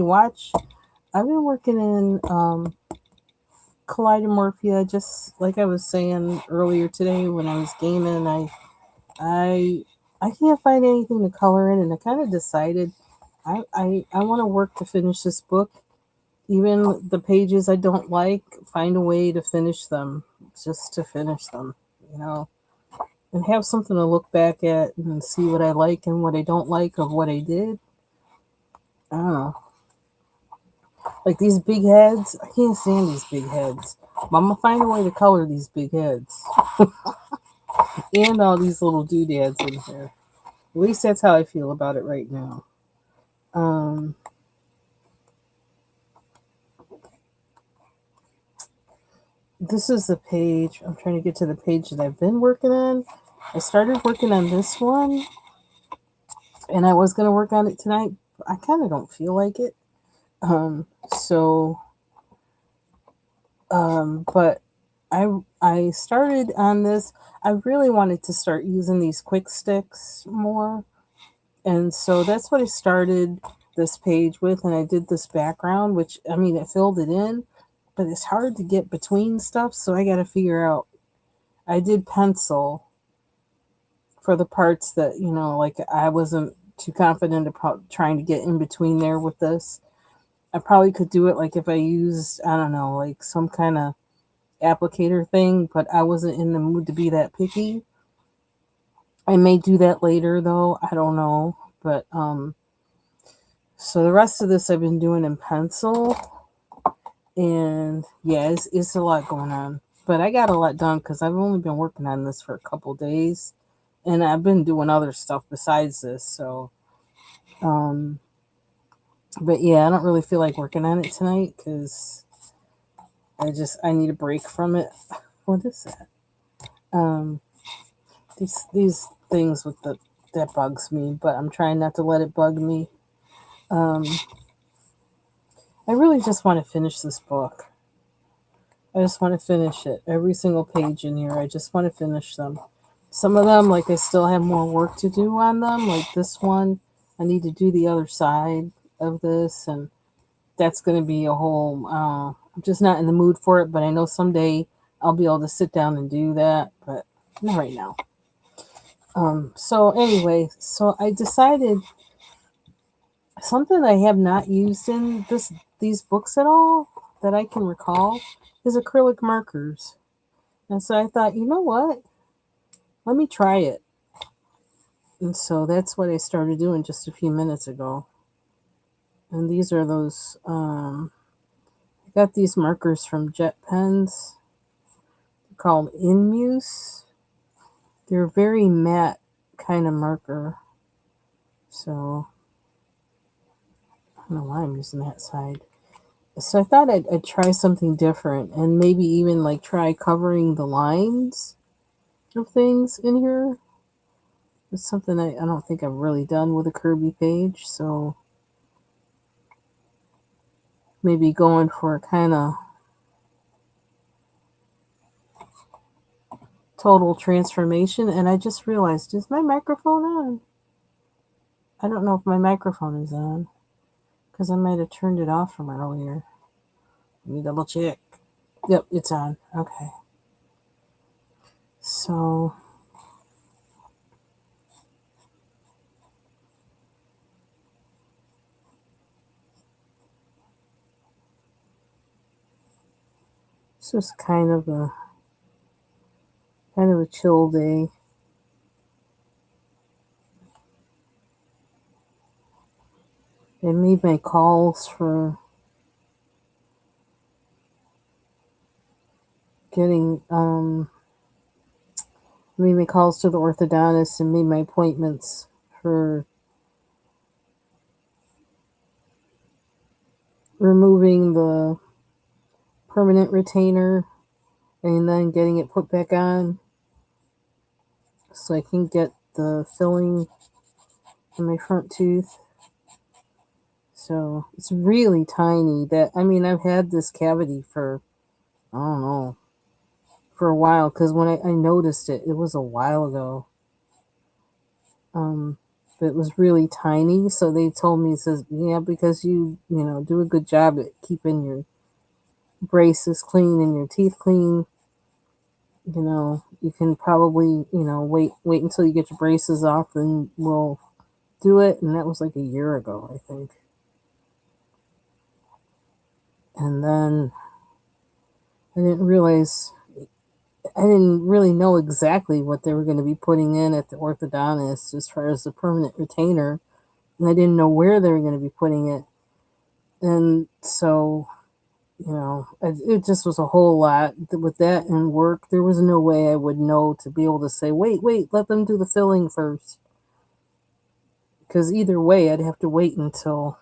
watch. I've been working in Kaleidomorphia, just like I was saying earlier today when I was gaming. I I can't find anything to color in, and I kind of decided I want to work to finish this book. Even the pages I don't like, find a way to finish them, just to finish them, you know, and have something to look back at and see what I like and what I don't like of what I did. I don't know. Like these big heads, I can't stand these big heads. But I'm gonna find a way to color these big heads and all these little doodads in here. At least that's how I feel about it right now. Um, this is the page. I'm trying to get to the page that I've been working on. I started working on this one, and I was gonna work on it tonight. But I kind of don't feel like it. So, but I started on this. I really wanted to start using these quick sticks more, and so that's what I started this page with. And I did this background, which I mean, it filled it in, but it's hard to get between stuff. So I got to figure out. I did pencil for the parts that like I wasn't too confident about trying to get in between there with this. I probably could do it like if I used, I don't know, like some kind of applicator thing, but I wasn't in the mood to be that picky. I may do that later though. I don't know. But so the rest of this I've been doing in pencil, and yeah, it's a lot going on. But I got a lot done because I've only been working on this for a couple days, and I've been doing other stuff besides this. So, um, but yeah, I don't really feel like working on it tonight because I need a break from it. What is that? Um, these things with the that bugs me, but I'm trying not to let it bug me. Um, I really just want to finish this book. I just want to finish it. Every single page in here, I just want to finish them. Some of them, like I still have more work to do on them. Like this one, I need to do the other side of this, and that's going to be a whole. I'm just not in the mood for it, but I know someday I'll be able to sit down and do that, but not right now. So anyway, so I decided something I have not used in these books at all that I can recall is acrylic markers. And so I thought, you know what? Let me try it. And so that's what I started doing just a few minutes ago. And these are those I got these markers from Jet Pens. They're called Inmuse. They're very matte kind of marker. So I don't know why I'm using that side. So I thought I'd try something different and maybe even like try covering the lines of things in here. It's something I don't think I've really done with a Kirby page. So maybe going for a kind of total transformation. And I just realized, is my microphone on? I don't know if my microphone is on because I might have turned it off from earlier. Let me double check. Yep, it's on. Okay. So this was kind of a chill day. I made my calls for getting made my calls to the orthodontist and made my appointments for removing the permanent retainer and then getting it put back on so I can get the filling in my front tooth. So it's really tiny. That I mean, I've had this cavity for I don't know for a while because when I noticed it, it was a while ago. Um, but it was really tiny. So they told me, says, yeah, because you do a good job at keeping your braces clean and your teeth clean, you can probably, wait until you get your braces off and we'll do it. And that was like a year ago, I think. And then I didn't realize, I didn't really know exactly what they were going to be putting in at the orthodontist as far as the permanent retainer. And I didn't know where they were going to be putting it. And so, it just was a whole lot with that and work. There was no way I would know to be able to say, wait, let them do the filling first. Because either way, I'd have to wait until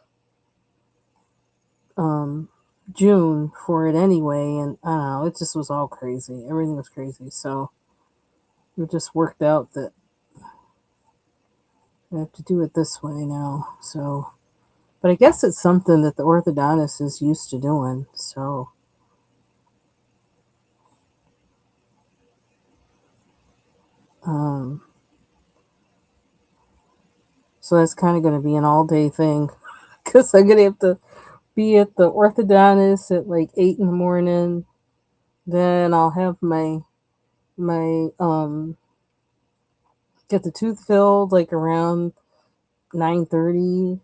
June for it anyway. And I don't know, it just was all crazy. Everything was crazy. So it just worked out that I have to do it this way now. So, but I guess it's something that the orthodontist is used to doing. So, um, so that's kind of going to be an all day thing because I'm going to have to be at the orthodontist at like 8 in the morning. Then I'll have my get the tooth filled like around 9:30,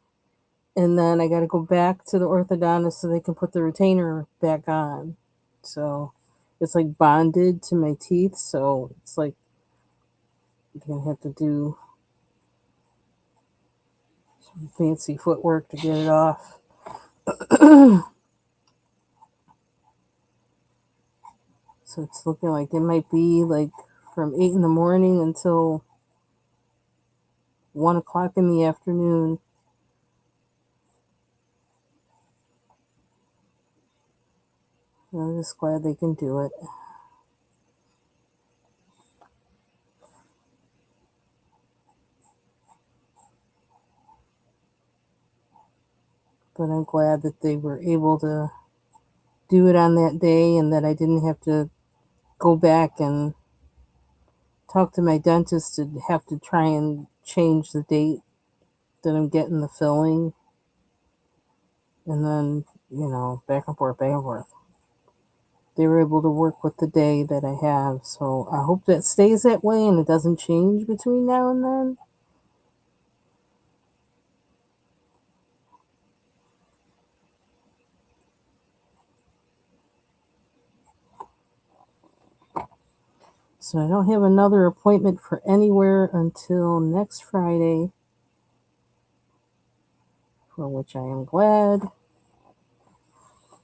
and then I got to go back to the orthodontist so they can put the retainer back on. So it's like bonded to my teeth, so it's like you're gonna have to do some fancy footwork to get it off. So it's looking like it might be like from 8 in the morning until 1 o'clock in the afternoon. I'm just glad they can do it. But I'm glad that they were able to do it on that day and that I didn't have to go back and talk to my dentist to have to try and change the date that I'm getting the filling. And then, back and forth, back and forth. They were able to work with the day that I have. So I hope that stays that way and it doesn't change between now and then. So I don't have another appointment for anywhere until next Friday, for which I am glad.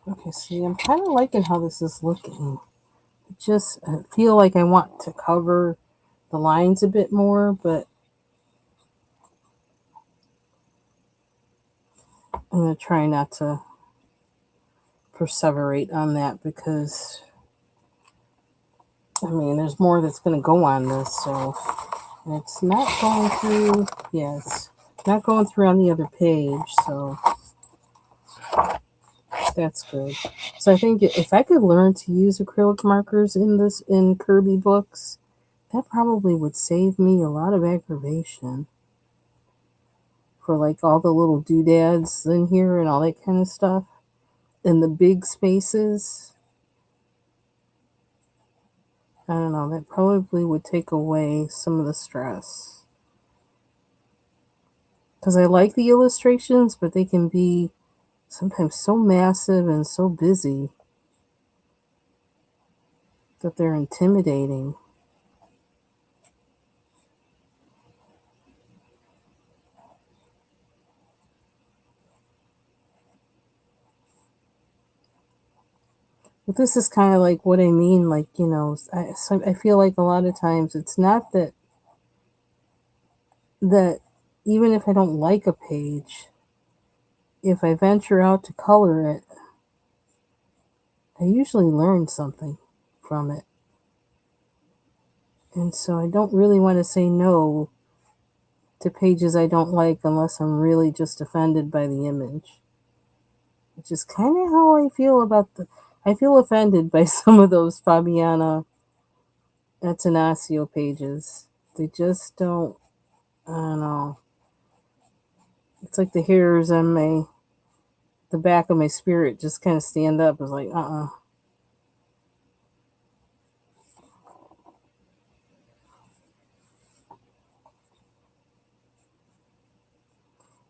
Okay, see, I'm kind of liking how this is looking. I feel like I want to cover the lines a bit more, but I'm going to try not to perseverate on that because, there's more that's going to go on this, so it's not going through, yes, not going through on the other page, so that's good. So I think if I could learn to use acrylic markers in Kirby books, that probably would save me a lot of aggravation for like all the little doodads in here and all that kind of stuff. In the big spaces, I don't know, that probably would take away some of the stress. Because I like the illustrations, but they can be sometimes so massive and so busy that they're intimidating. But this is kind of like what I mean, like, I feel like a lot of times it's not that even if I don't like a page, if I venture out to color it, I usually learn something from it. And so I don't really want to say no to pages I don't like unless I'm really just offended by the image. Which is kind of how I feel about I feel offended by some of those Fabiana Atanasio pages. They just don't, I don't know. It's like the hairs on the back of my spirit just kind of stand up. It's like, I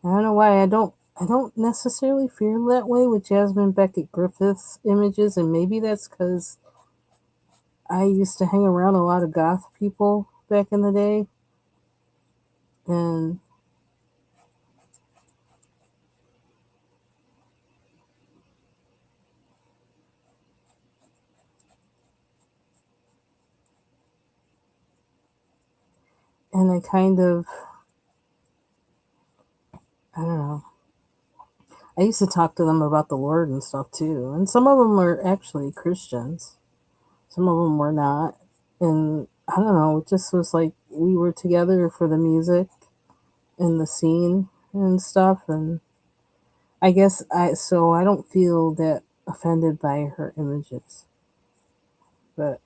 don't know why I don't necessarily feel that way with Jasmine Beckett Griffith's images, and maybe that's because I used to hang around a lot of goth people back in the day, and I kind of, I don't know. I used to talk to them about the Lord and stuff too, and some of them were actually Christians, some of them were not, and I don't know. It just was like we were together for the music and the scene and stuff, and I guess I don't feel that offended by her images, but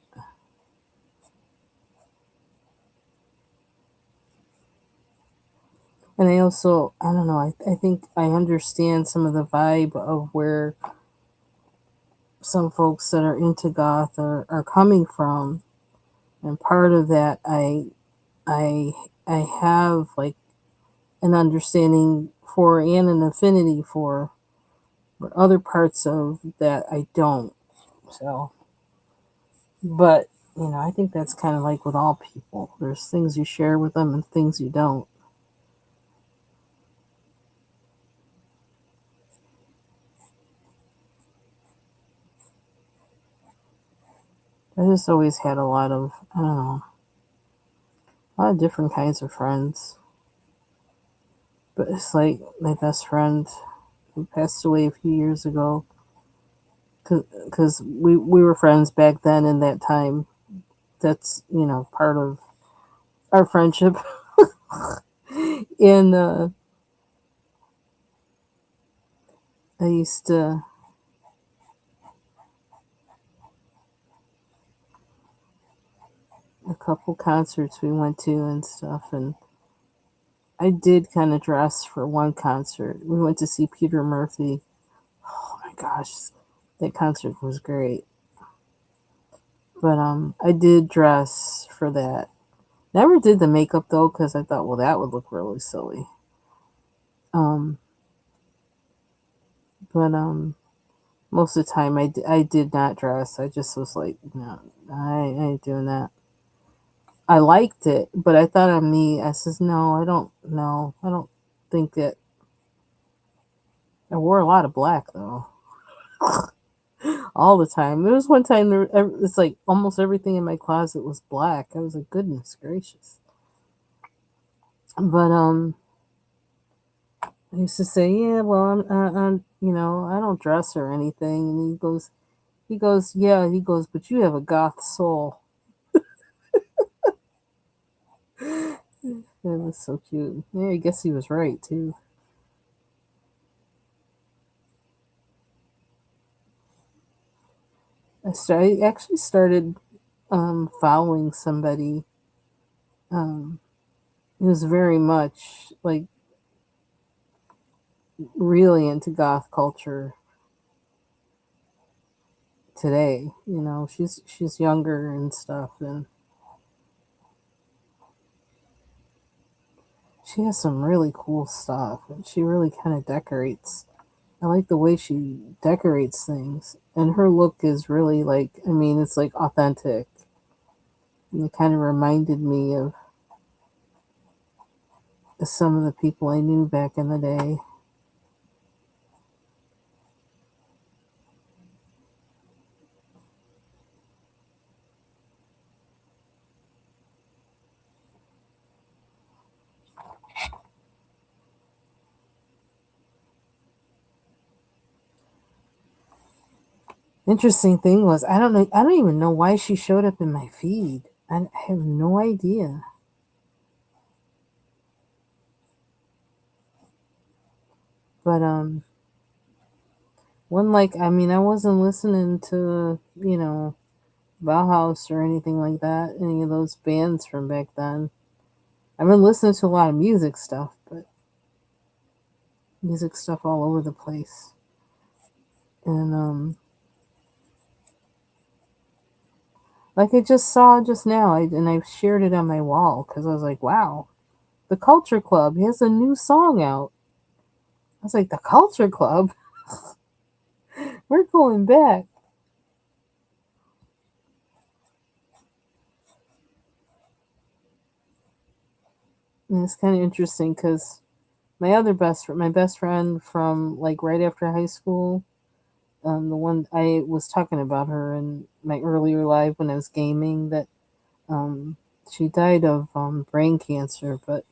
and I also I don't know. I think I understand some of the vibe of where some folks that are into goth are coming from, and part of that I I have like an understanding for and an affinity for, but other parts of that I don't. So, but I think that's kind of like with all people. There's things you share with them and things you don't. I just always had a lot of, I don't know, a lot of different kinds of friends. But it's like my best friend who passed away a few years ago, because we were friends back then in that time. That's, part of our friendship. And I used to, a couple concerts we went to and stuff, and I did kind of dress for one concert. We went to see Peter Murphy. Oh my gosh, that concert was great. But I did dress for that. Never did the makeup though, because I thought, well, that would look really silly. Um, but most of the time I did not dress. I just was like, no, I ain't doing that. I liked it, but I thought on me, I says, no, I don't know. I don't think that I wore a lot of black though. All the time. There was one time it's like almost everything in my closet was black. I was like, goodness gracious. But I used to say, yeah, well, I don't dress or anything. And yeah, he goes, but you have a goth soul. That was so cute. Yeah, I guess he was right too. I actually started following somebody who's very much like really into goth culture today. She's younger and stuff, and she has some really cool stuff, and she really kind of decorates. I like the way she decorates things, and her look is really like, I mean, it's like authentic. And it kind of reminded me of some of the people I knew back in the day. Interesting thing was, I don't know, I don't even know why she showed up in my feed. I have no idea. But one like, I mean, I wasn't listening to Bauhaus or anything like that. Any of those bands from back then. I've been listening to a lot of music stuff, but music stuff all over the place. And like I just saw just now, and I shared it on my wall because I was like, wow, the Culture Club has a new song out. I was like, the Culture Club? We're going back. And it's kind of interesting because my best friend from like right after high school, the one I was talking about her in my earlier live when I was gaming, that um, she died of brain cancer, but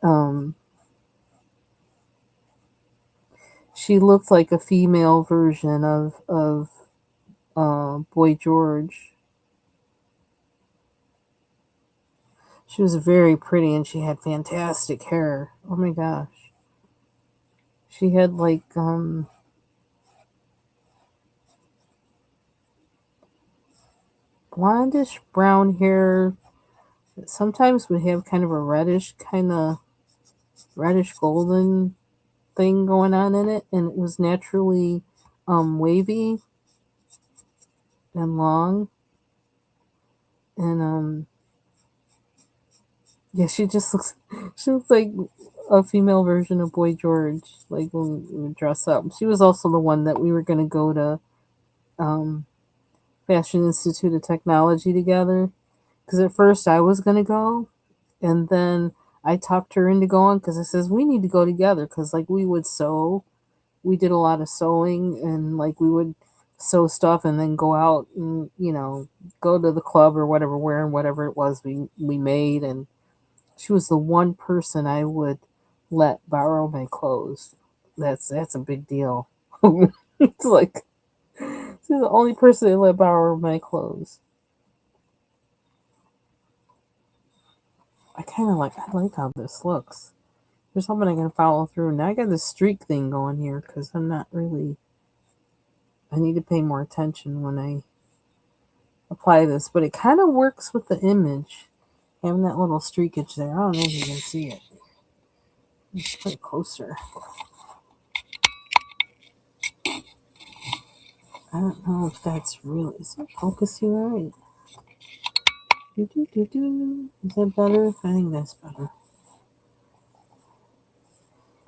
um, she looked like a female version of Boy George. She was very pretty and she had fantastic hair. Oh my gosh. She had like blondish brown hair. Sometimes would have kind of a reddish golden thing going on in it, and it was naturally wavy and long. And yeah, she looks like a female version of Boy George, like when we would dress up. She was also the one that we were gonna go to um Fashion Institute of Technology together. Because at first I was gonna go, and then I talked her into going because I says we need to go together because like we would sew. We did a lot of sewing, and like we would sew stuff and then go out and go to the club or whatever, wearing whatever it was we made. And she was the one person I would let borrow my clothes. That's a big deal. It's like she's the only person I let borrow my clothes. I like how this looks. There's something I can follow through. Now I got this streak thing going here because I'm not really. I need to pay more attention when I apply this, but it kind of works with the image. Having that little streakage there. I don't know if you can see it. Let's put it closer. I don't know if that's really. Is it focusing right? Do, do, do, do. Is that better? I think that's better.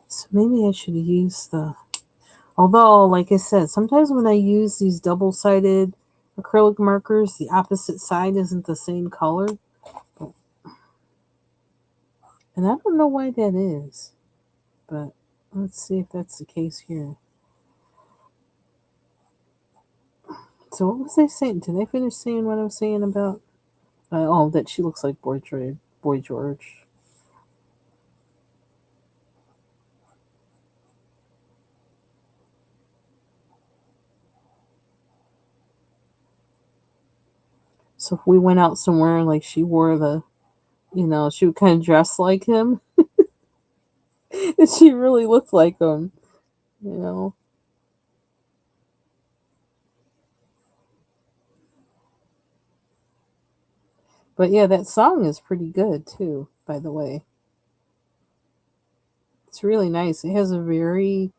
So maybe I should use the. Although, like I said, sometimes when I use these double sided acrylic markers, the opposite side isn't the same color. And I don't know why that is. But let's see if that's the case here. So what was I saying? Did I finish saying what I was saying about? Oh, that she looks like Boy George. So if we went out somewhere and like she wore she would kind of dress like him, and she really looked like him. You know. But yeah, that song is pretty good too. By the way, it's really nice. It has a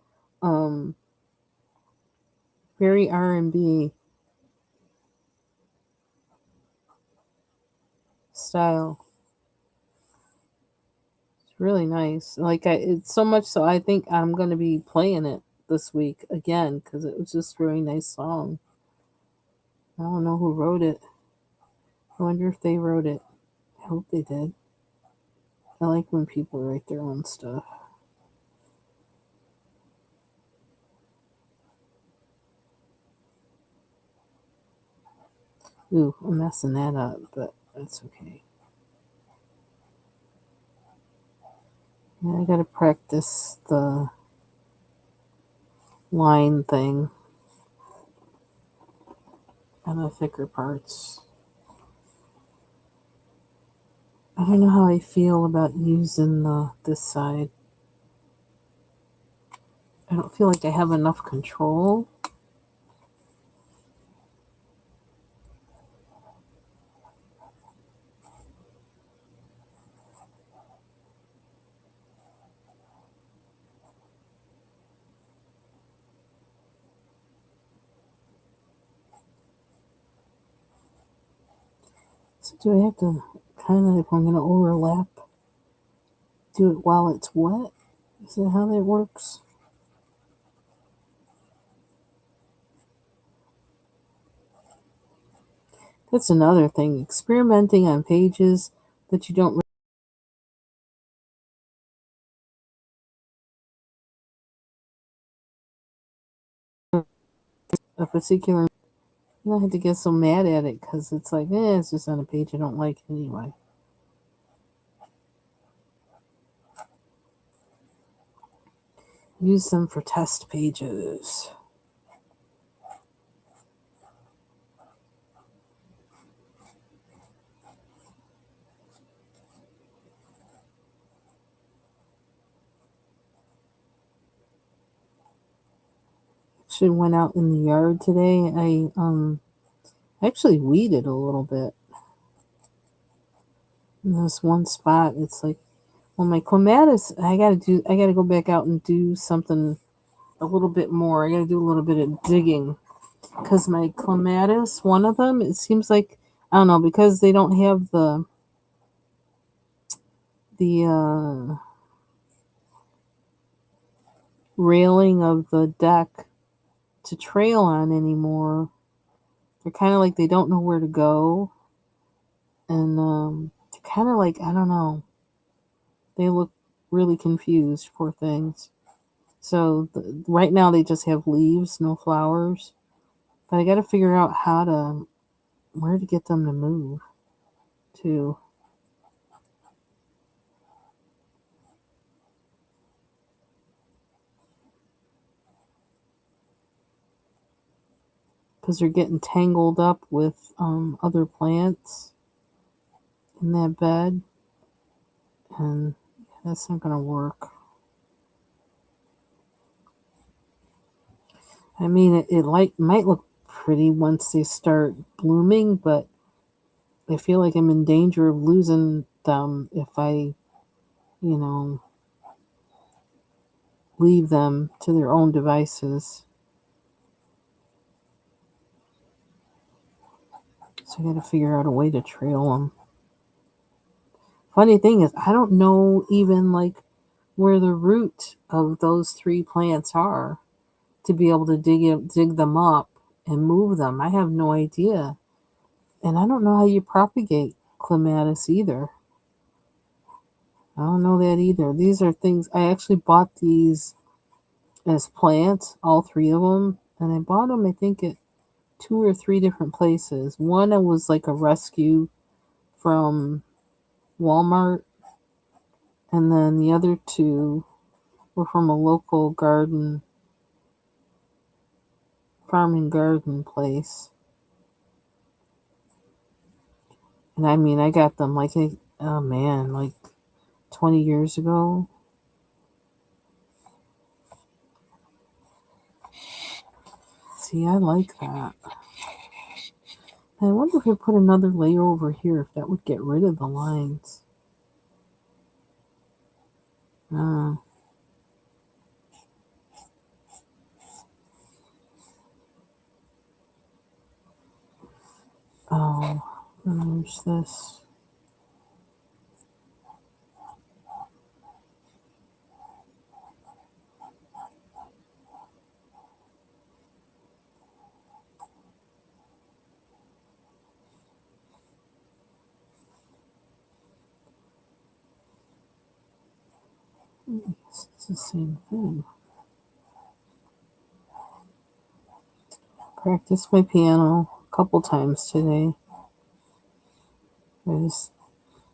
um, very R&B style. It's really nice. It's so much so I think I'm gonna be playing it this week again because it was just a really nice song. I don't know who wrote it. I wonder if they wrote it. I hope they did. I like when people write their own stuff. Ooh, I'm messing that up, but that's okay. Yeah, I gotta practice the line thing on the thicker parts. I don't know how I feel about using this side. I don't feel like I have enough control. So do I have to kind of, if I'm going to overlap, do it while it's wet? Is that how that works? That's another thing. Experimenting on pages that you don't a particular. I had to get so mad at it because it's like, it's just on a page I don't like anyway. Use them for test pages. Actually went out in the yard today. I actually weeded a little bit. In this one spot, it's like, well, my clematis, I gotta go back out and do something a little bit more. I gotta do a little bit of digging because my clematis, one of them, it seems like, I don't know, because they don't have the railing of the deck to trail on anymore. They're kind of like they don't know where to go, and they're kind of like, I don't know. They look really confused, poor things. So right now they just have leaves, no flowers. But I got to figure out where to get them to move to. Because they're getting tangled up with other plants in that bed. And that's not going to work. I mean, it might look pretty once they start blooming, but I feel like I'm in danger of losing them if I, you know, leave them to their own devices. So I got to figure out a way to trail them. Funny thing is, I don't know even like where the root of those three plants are to be able to dig them up and move them. I have no idea. And I don't know how you propagate clematis either. I don't know that either. These are things I actually bought these as plants, all three of them, and I bought them I think at 2 or 3 different places. One was like a rescue from Walmart, and then the other two were from a local farm and garden place. And I mean, I got them like, oh man, like 20 years ago. See, I like that. I wonder if I put another layer over here, if that would get rid of the lines. Uh, oh, there's this. It's the same thing. Practiced my piano a couple times today. I just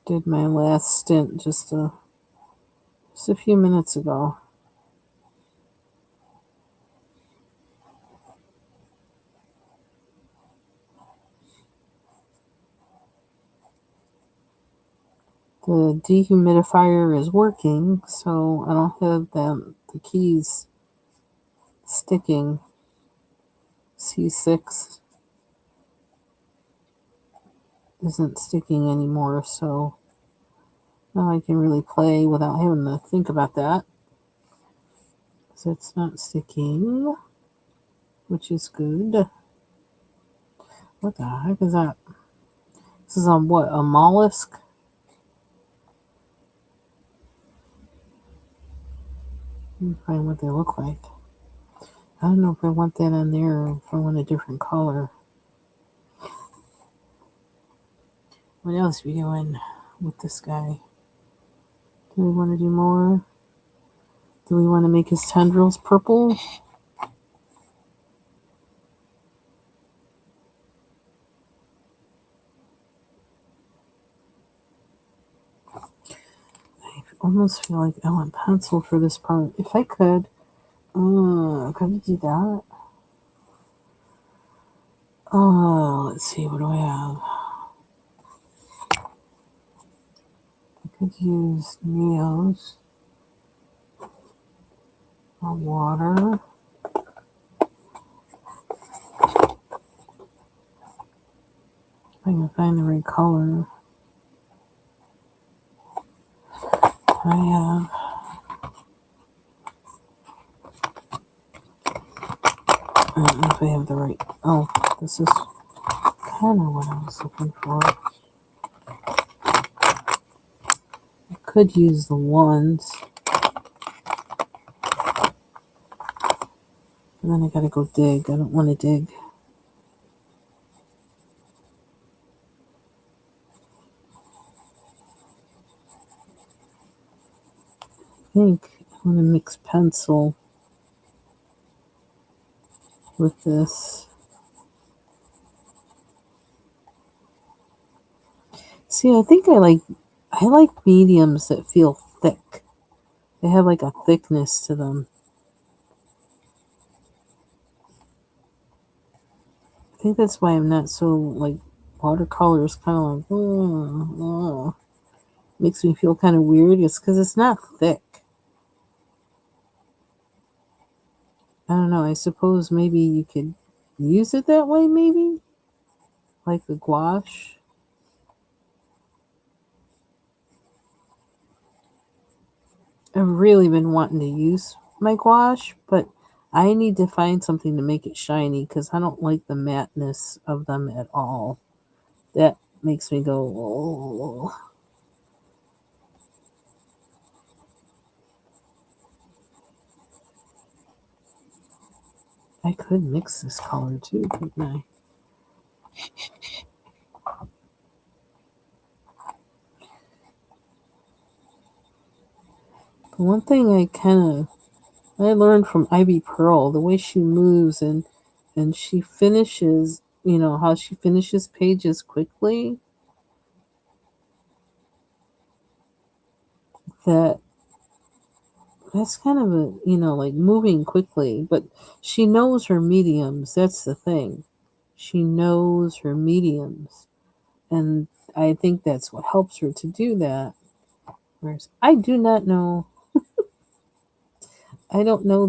did my last stint just a few minutes ago. The dehumidifier is working, so I don't have the keys sticking. C6 isn't sticking anymore, so now I can really play without having to think about that. So it's not sticking, which is good. What the heck is that? This is on what, a mollusk? Let me find what they look like. I don't know if I want that on there or if I want a different color. What else are we doing with this guy? Do we want to do more? Do we want to make his tendrils purple? I almost feel like I want pencil for this part. If I could I do that? Let's see, what do I have? I could use Neo's or water. If I can find the right color. I have. I don't know if I have the right. Oh, this is kind of what I was looking for. I could use the ones. And then I gotta go dig. I don't want to dig. I think I want to mix pencil with this. See, I think I like mediums that feel thick. They have like a thickness to them. I think that's why I'm not so like watercolor is kind of like makes me feel kind of weird. It's because it's not thick. I don't know. I suppose maybe you could use it that way. Maybe like the gouache. I've really been wanting to use my gouache, but I need to find something to make it shiny because I don't like the matteness of them at all. That makes me go, oh. I could mix this color too, couldn't I? But one thing I learned from Ivy Pearl, the way she moves and she finishes, how she finishes pages quickly, that that's kind of a, like moving quickly, but she knows her mediums. That's the thing. She knows her mediums. And I think that's what helps her to do that. Whereas I do not know, I don't know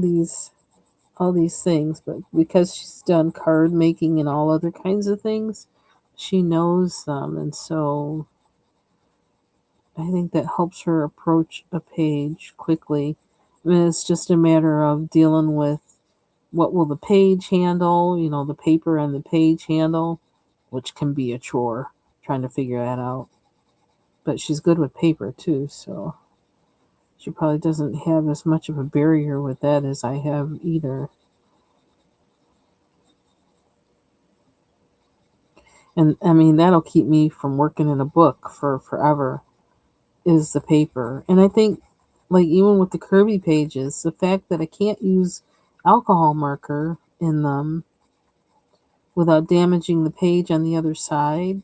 all these things, but because she's done card making and all other kinds of things, she knows them. And so I think that helps her approach a page quickly. I mean, it's just a matter of dealing with what will the page handle, the paper and the page handle, which can be a chore trying to figure that out. But she's good with paper too, so she probably doesn't have as much of a barrier with that as I have either. And I mean, that'll keep me from working in a book for forever, is the paper. And I think, like, even with the Kirby pages, the fact that I can't use alcohol marker in them without damaging the page on the other side,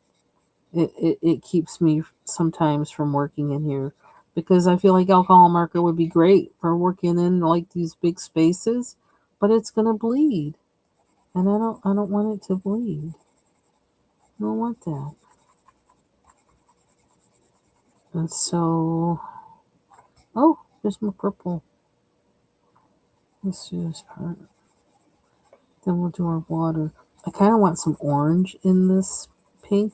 it keeps me sometimes from working in here. Because I feel like alcohol marker would be great for working in like these big spaces, but it's gonna bleed. And I don't want it to bleed. I don't want that. And so, oh, there's more purple. Let's do this part. Then we'll do our water. I kind of want some orange in this pink.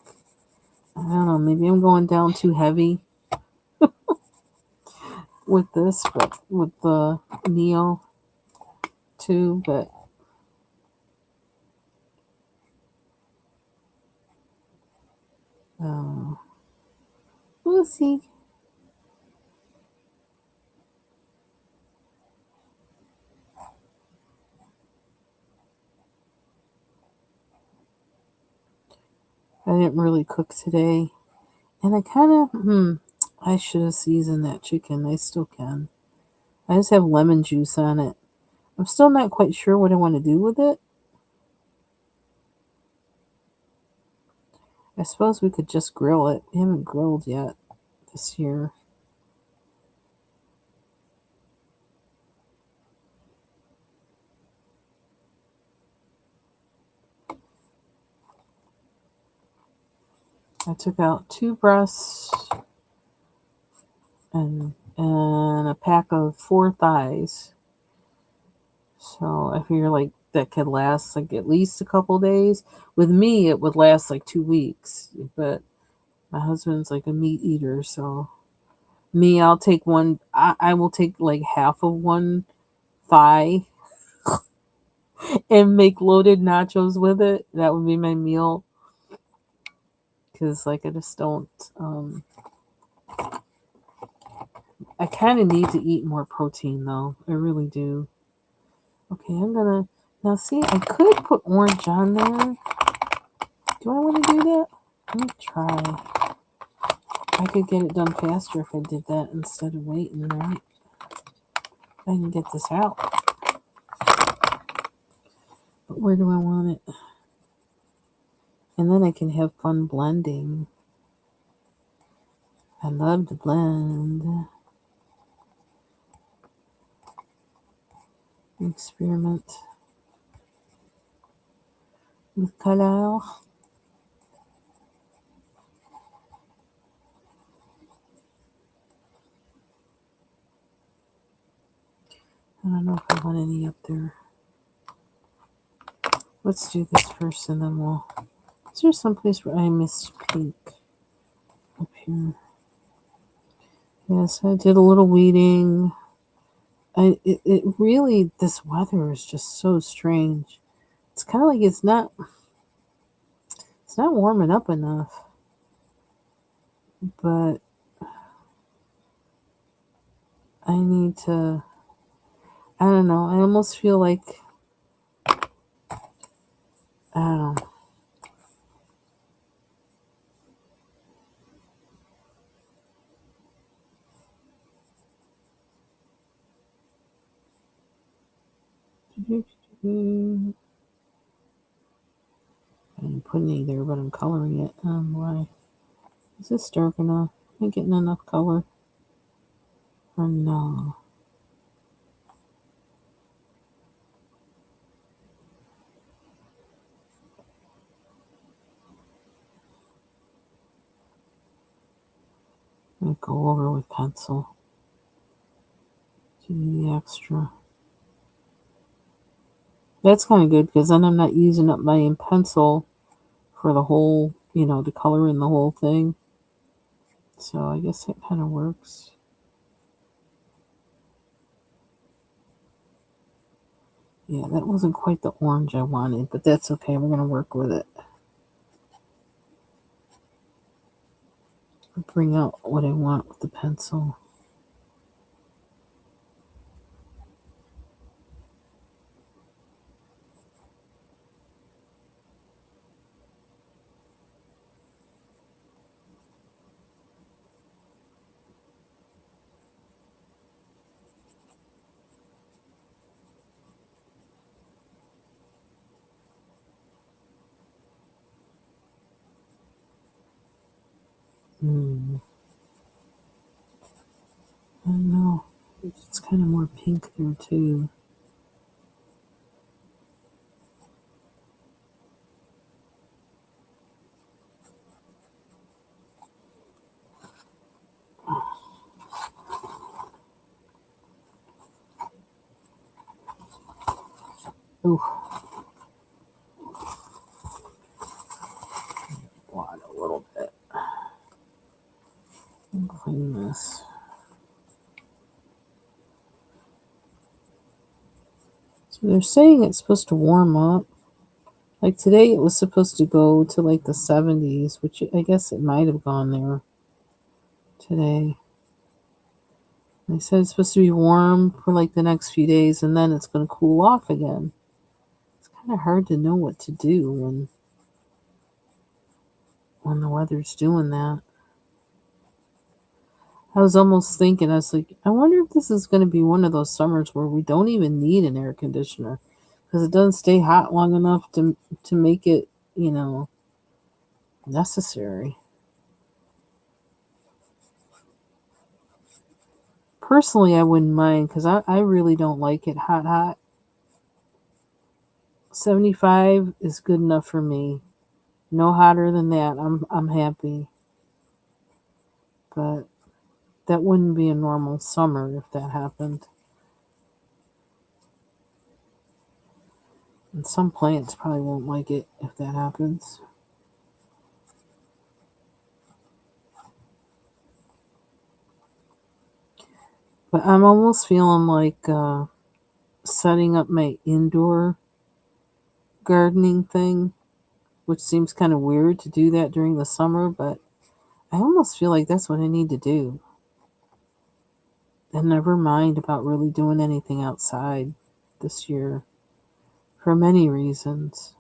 I don't know, maybe I'm going down too heavy with this, but with the Neo too, but Uh, we'll see. I didn't really cook today. And I kind of, I should have seasoned that chicken. I still can. I just have lemon juice on it. I'm still not quite sure what I want to do with it. I suppose we could just grill it. We haven't grilled yet this year. I took out 2 breasts and a pack of 4 thighs. So I figure like that could last like at least a couple days. With me, it would last like 2 weeks. But my husband's like a meat eater, so me, I'll take one. I will take like half of one thigh and make loaded nachos with it. That would be my meal. Because like I just don't. I kind of need to eat more protein though. I really do. Okay, I'm gonna now see. I could put orange on there. Do I want to do that? Let me try. I could get it done faster if I did that instead of waiting, right? I can get this out. But where do I want it? And then I can have fun blending. I love to blend. Experiment with color. I don't know if I want any up there. Let's do this first and then we'll... Is there someplace where I missed pink? Up here. Yes, I did a little weeding. It really, this weather is just so strange. It's kind of like it's not warming up enough. But I need to, I don't know, I almost feel like, I don't know. I didn't put any there, but I'm coloring it. Why? Is this dark enough? Am I getting enough color? Or no? I'm gonna go over with pencil. Do the extra. That's kind of good because then I'm not using up my pencil for the whole, to color in the whole thing. So I guess that kind of works. Yeah, that wasn't quite the orange I wanted, but that's okay. We're going to work with it. Bring out what I want with the pencil. I don't know. It's kind of more pink there too. Ooh. Blot a little bit. Clean this. So they're saying it's supposed to warm up. Like today, it was supposed to go to like the 70s, which I guess it might have gone there today. They said it's supposed to be warm for like the next few days and then it's going to cool off again. It's kind of hard to know what to do when the weather's doing that. I was almost thinking, I was like, I wonder if this is going to be one of those summers where we don't even need an air conditioner because it doesn't stay hot long enough to make it, necessary. Personally, I wouldn't mind because I really don't like it hot, hot. 75 is good enough for me. No hotter than that. I'm happy. But that wouldn't be a normal summer if that happened. And some plants probably won't like it if that happens. But I'm almost feeling like setting up my indoor gardening thing, which seems kind of weird to do that during the summer, but I almost feel like that's what I need to do. And never mind about really doing anything outside this year for many reasons.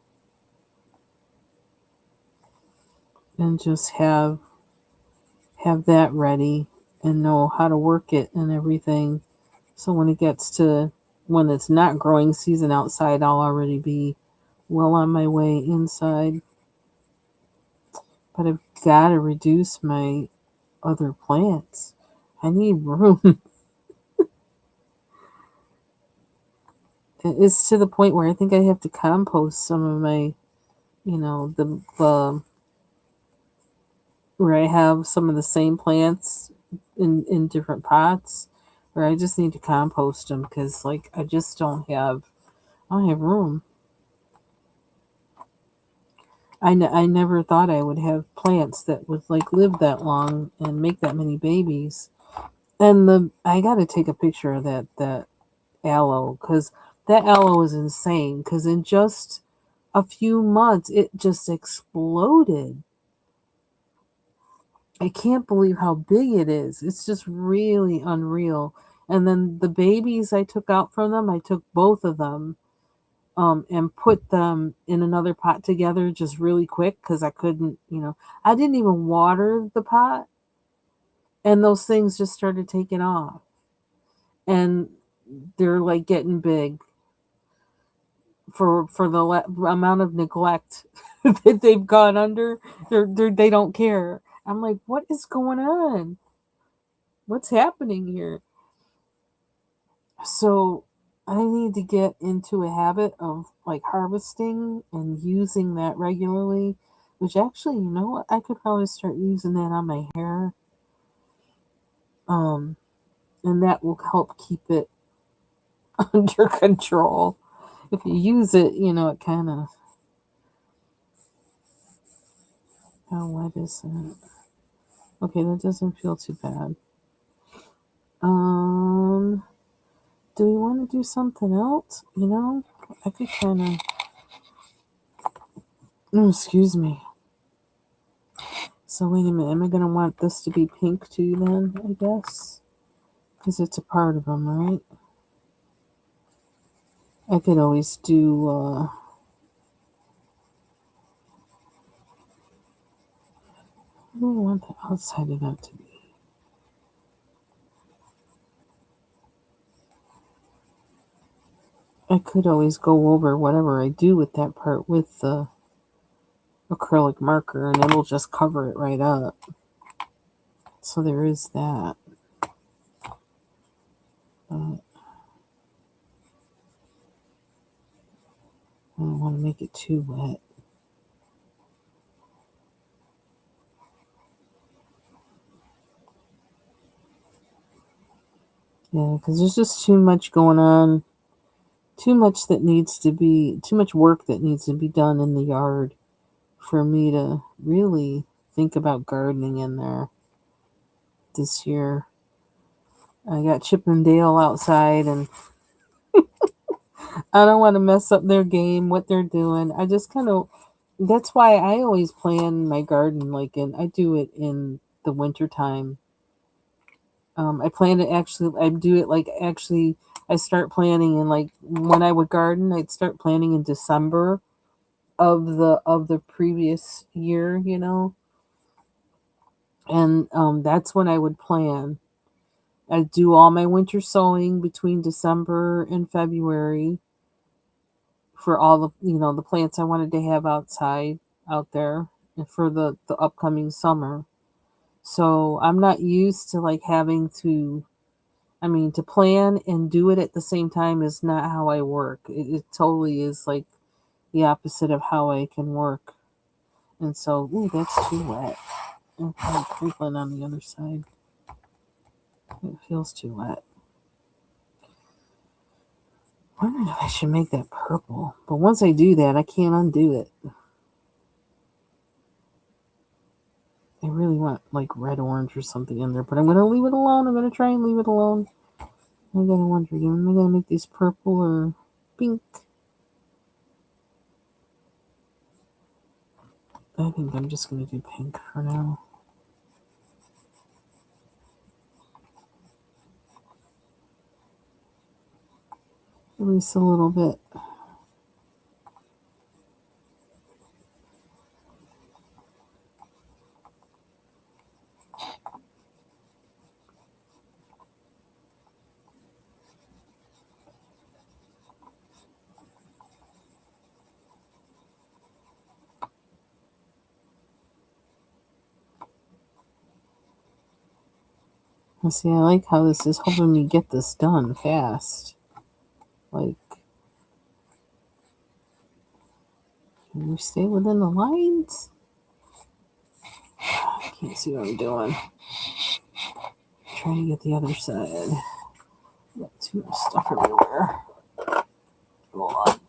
And just have that ready and know how to work it and everything. So when it gets to when it's not growing season outside, I'll already be well on my way inside. But I've got to reduce my other plants. I need room. It's to the point where I think I have to compost some of my, the where I have some of the same plants in different pots, where I just need to compost them because like I don't have room. I never thought I would have plants that would like live that long and make that many babies. And I got to take a picture of that aloe because that aloe is insane. Because in just a few months, it just exploded. I can't believe how big it is. It's just really unreal. And then the babies I took out from them, I took both of them and put them in another pot together just really quick because I couldn't, I didn't even water the pot. And those things just started taking off. And they're like getting big for the amount of neglect that they've gone under. They don't care. I'm like, what is going on? What's happening here? So I need to get into a habit of like harvesting and using that regularly. Which actually, you know what? I could probably start using that on my hair. Um, and that will help keep it under control. If you use it, it kind of. How wet is that? Okay, that doesn't feel too bad. Um, do we want to do something else? I could kind of. Oh, excuse me. So wait a minute. Am I gonna want this to be pink too? Then I guess because it's a part of them, right? I could always do. What do I want the outside of that to be? I could always go over whatever I do with that part with the acrylic marker and it'll just cover it right up. So there is that. But I don't want to make it too wet. Yeah, because there's just too much going on. Too much work that needs to be done in the yard for me to really think about gardening in there this year. I got Chip and Dale outside and I don't want to mess up their game, what they're doing. I just kind of, that's why I always plan my garden like I do it in the winter time. I plan it actually, I do it like actually, I start planning in like when I would garden, I'd start planning in December of the previous year, and that's when I would plan. I do all my winter sowing between December and February for all the plants I wanted to have outside out there and for the upcoming summer. So I'm not used to like having to, I mean, to plan and do it at the same time is not how I work. It totally is like the opposite of how I can work. And so, ooh, that's too wet. Okay, crinkling on the other side. It feels too wet. I wonder if I should make that purple. But once I do that, I can't undo it. I really want like red orange or something in there, but I'm gonna leave it alone. I'm gonna try and leave it alone. I gotta wonder, am I gonna make these purple or pink? I think I'm just gonna do pink for now. At least a little bit. And see, I like how this is helping me get this done fast. Like, can you stay within the lines? I can't see what I'm doing. Trying to get the other side. Got too much stuff everywhere. Hold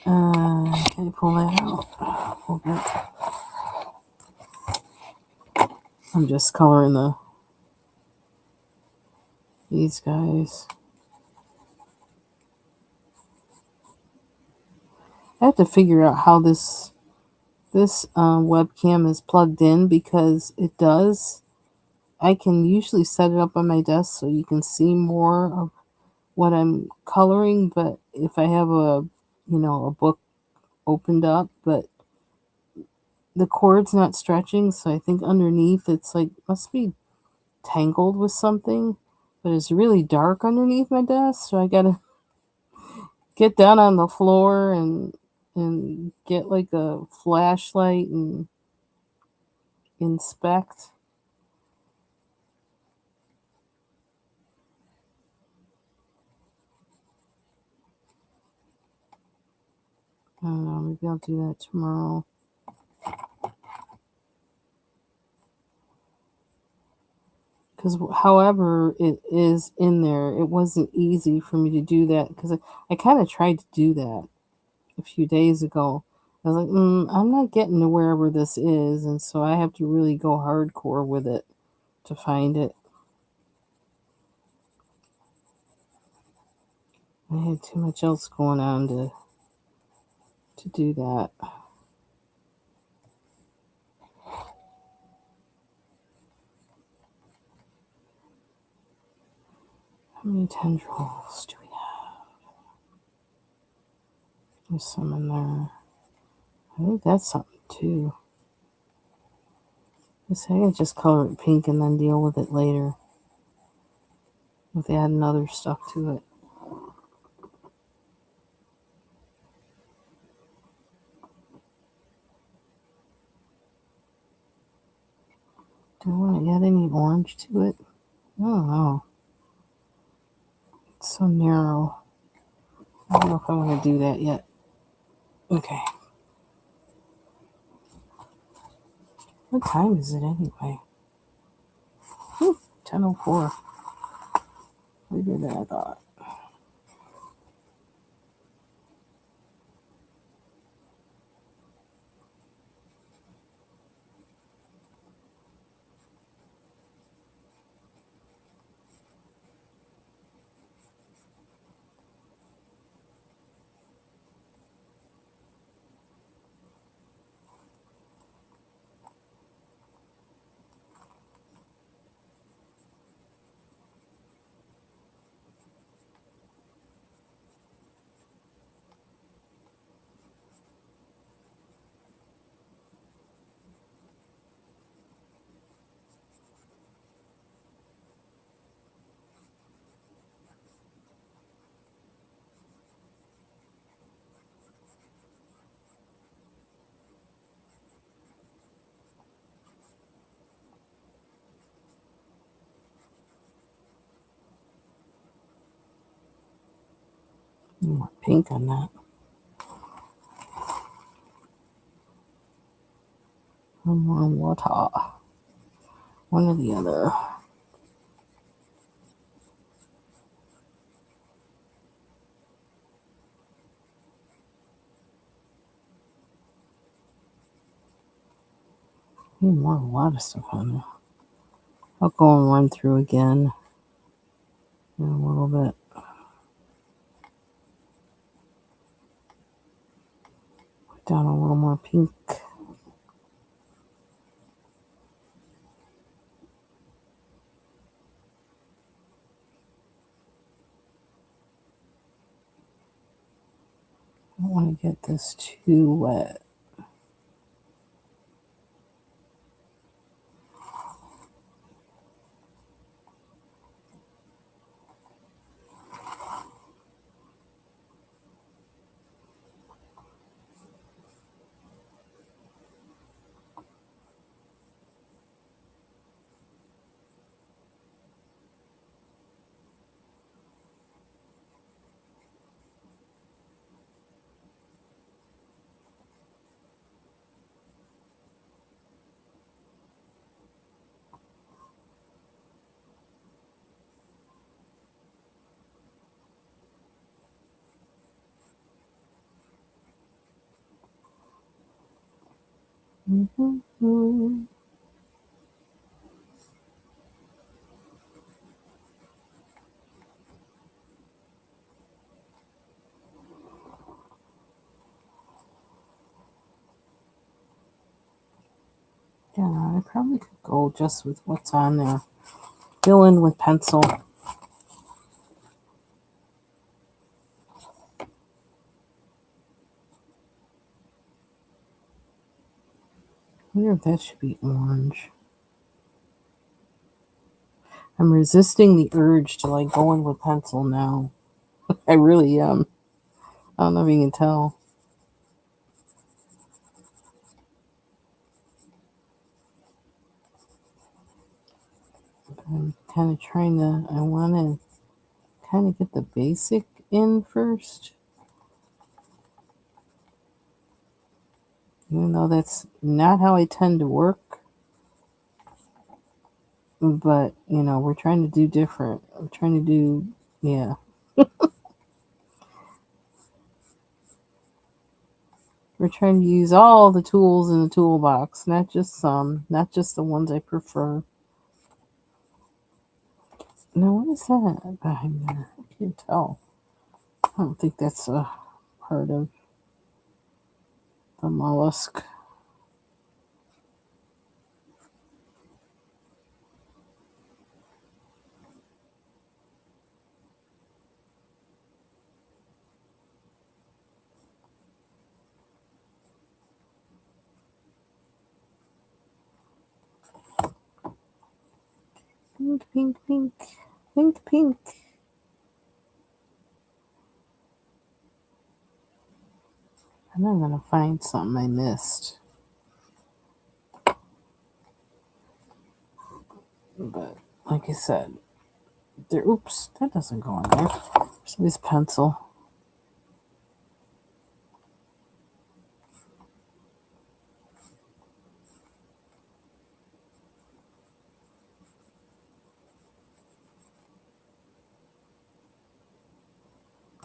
on. Can I pull that out? Pull that. I'm just coloring these guys. I have to figure out how this webcam is plugged in because it does. I can usually set it up on my desk so you can see more of what I'm coloring, but if I have a book opened up, but the cord's not stretching, so I think underneath it's like must be tangled with something, but it's really dark underneath my desk, so I gotta get down on the floor and get like a flashlight and inspect. I don't know, maybe I'll do that tomorrow. Because however it is in there, it wasn't easy for me to do that because I kind of tried to do that a few days ago. I was like, I'm not getting to wherever this is, and so I have to really go hardcore with it to find it. I had too much else going on to do that. How many tendrils do we have? There's some in there. I think that's something too. I could just color it pink and then deal with it later with adding other stuff to it. Do I want to add any orange to it? I don't know. It's so narrow. I don't know if I want to do that yet. Okay. What time is it anyway? 10:04. Later than I thought. More pink on that. More water. One or the other. Need more a lot of stuff on there. I'll go and run through again in a little bit. Put down a little more pink. I don't want to get this too wet. Mm-hmm. Yeah, I probably could go just with what's on there. Fill in with pencil. I wonder if that should be orange. I'm resisting the urge to like go in with pencil now. I really am. I don't know if you can tell. I'm kind of trying to, I want to kind of get the basic in first. Even though that's not how I tend to work. But, you know, we're trying to do different. I'm trying to do, yeah. We're trying to use all the tools in the toolbox, not just some, not just the ones I prefer. Now, what is that behind there? I can't tell. I don't think that's a part of the mollusk. Pink, pink, pink, pink, pink. And I'm going to find something I missed. But, like I said, there, oops, that doesn't go in there. There's this pencil.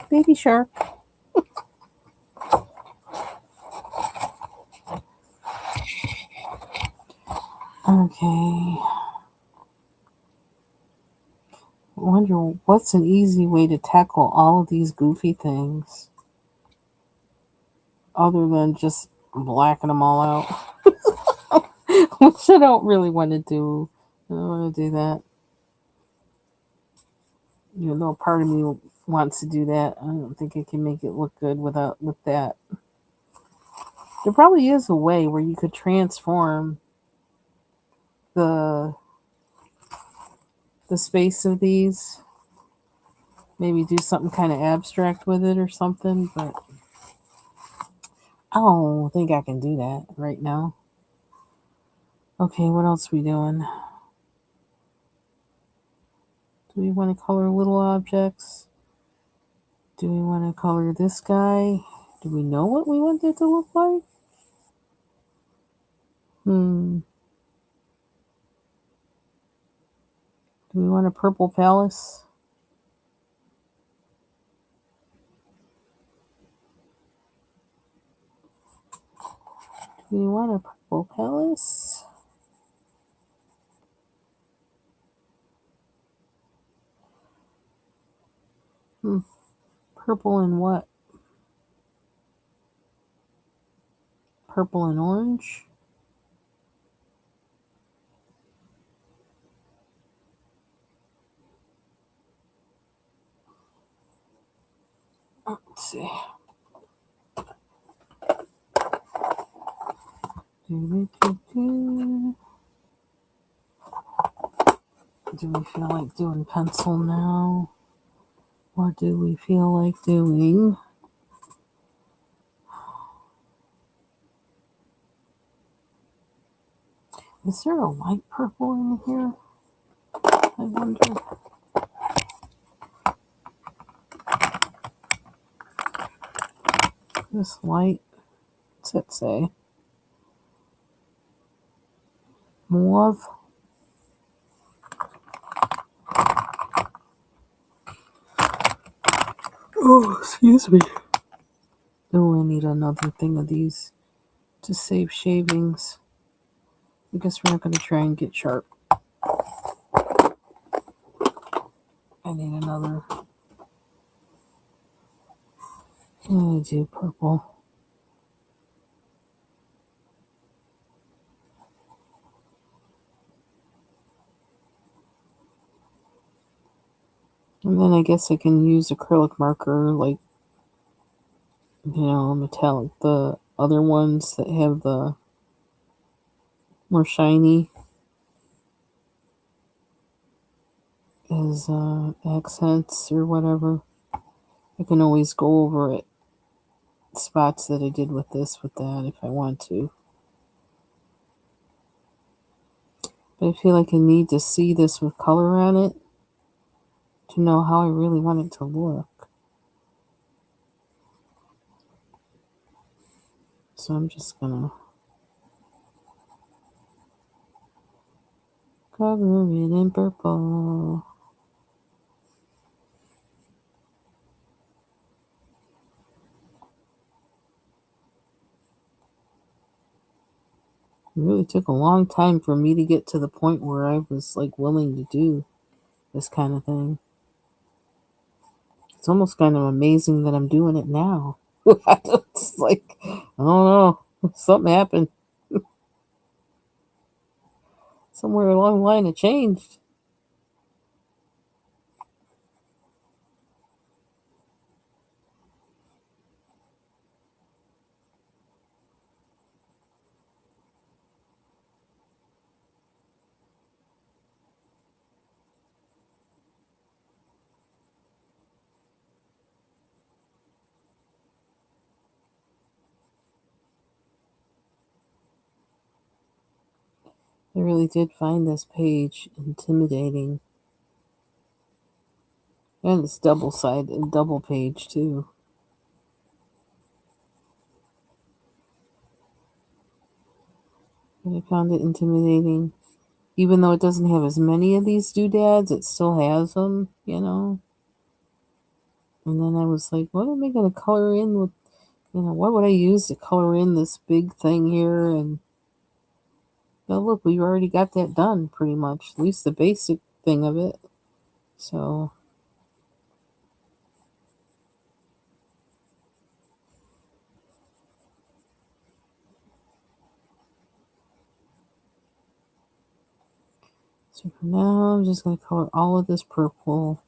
Baby shark. Okay. I wonder what's an easy way to tackle all of these goofy things other than just blacking them all out, which I don't really want to do. I don't want to do that. You know, part of me wants to do that. I don't think I can make it look good with that. There probably is a way where you could transform the space of these. Maybe do something kind of abstract with it or something, but I don't think I can do that right now. Okay, what else are we doing? Do we want to color little objects? Do we want to color this guy? Do we know what we want it to look like? Do we want a purple palace? Do we want a purple palace? Purple and what? Purple and orange? Let's see. Do we feel like doing pencil now? Or do we feel like doing... Is there a light purple in here? I wonder. This light, what's it say? Mauve? Oh, excuse me. Oh, I need another thing of these to save shavings. I guess we're not going to try and get sharp. I need another. I'm going to do purple. And then I guess I can use acrylic marker, like, metallic. The other ones that have the more shiny as accents or whatever. I can always go over it. Spots that I did with this, with that, if I want to. But I feel like I need to see this with color on it to know how I really want it to look. So I'm just gonna cover it in purple. It really took a long time for me to get to the point where I was like willing to do this kind of thing. It's almost kind of amazing that I'm doing it now. It's like, I don't know, something happened. Somewhere along the line it changed. I really did find this page intimidating. And it's double page too. But I found it intimidating. Even though it doesn't have as many of these doodads, it still has them, And then I was like, what am I going to color in with, what would I use to color in this big thing here? And, look, we've already got that done pretty much, at least the basic thing of it. So for now, I'm just going to color all of this purple.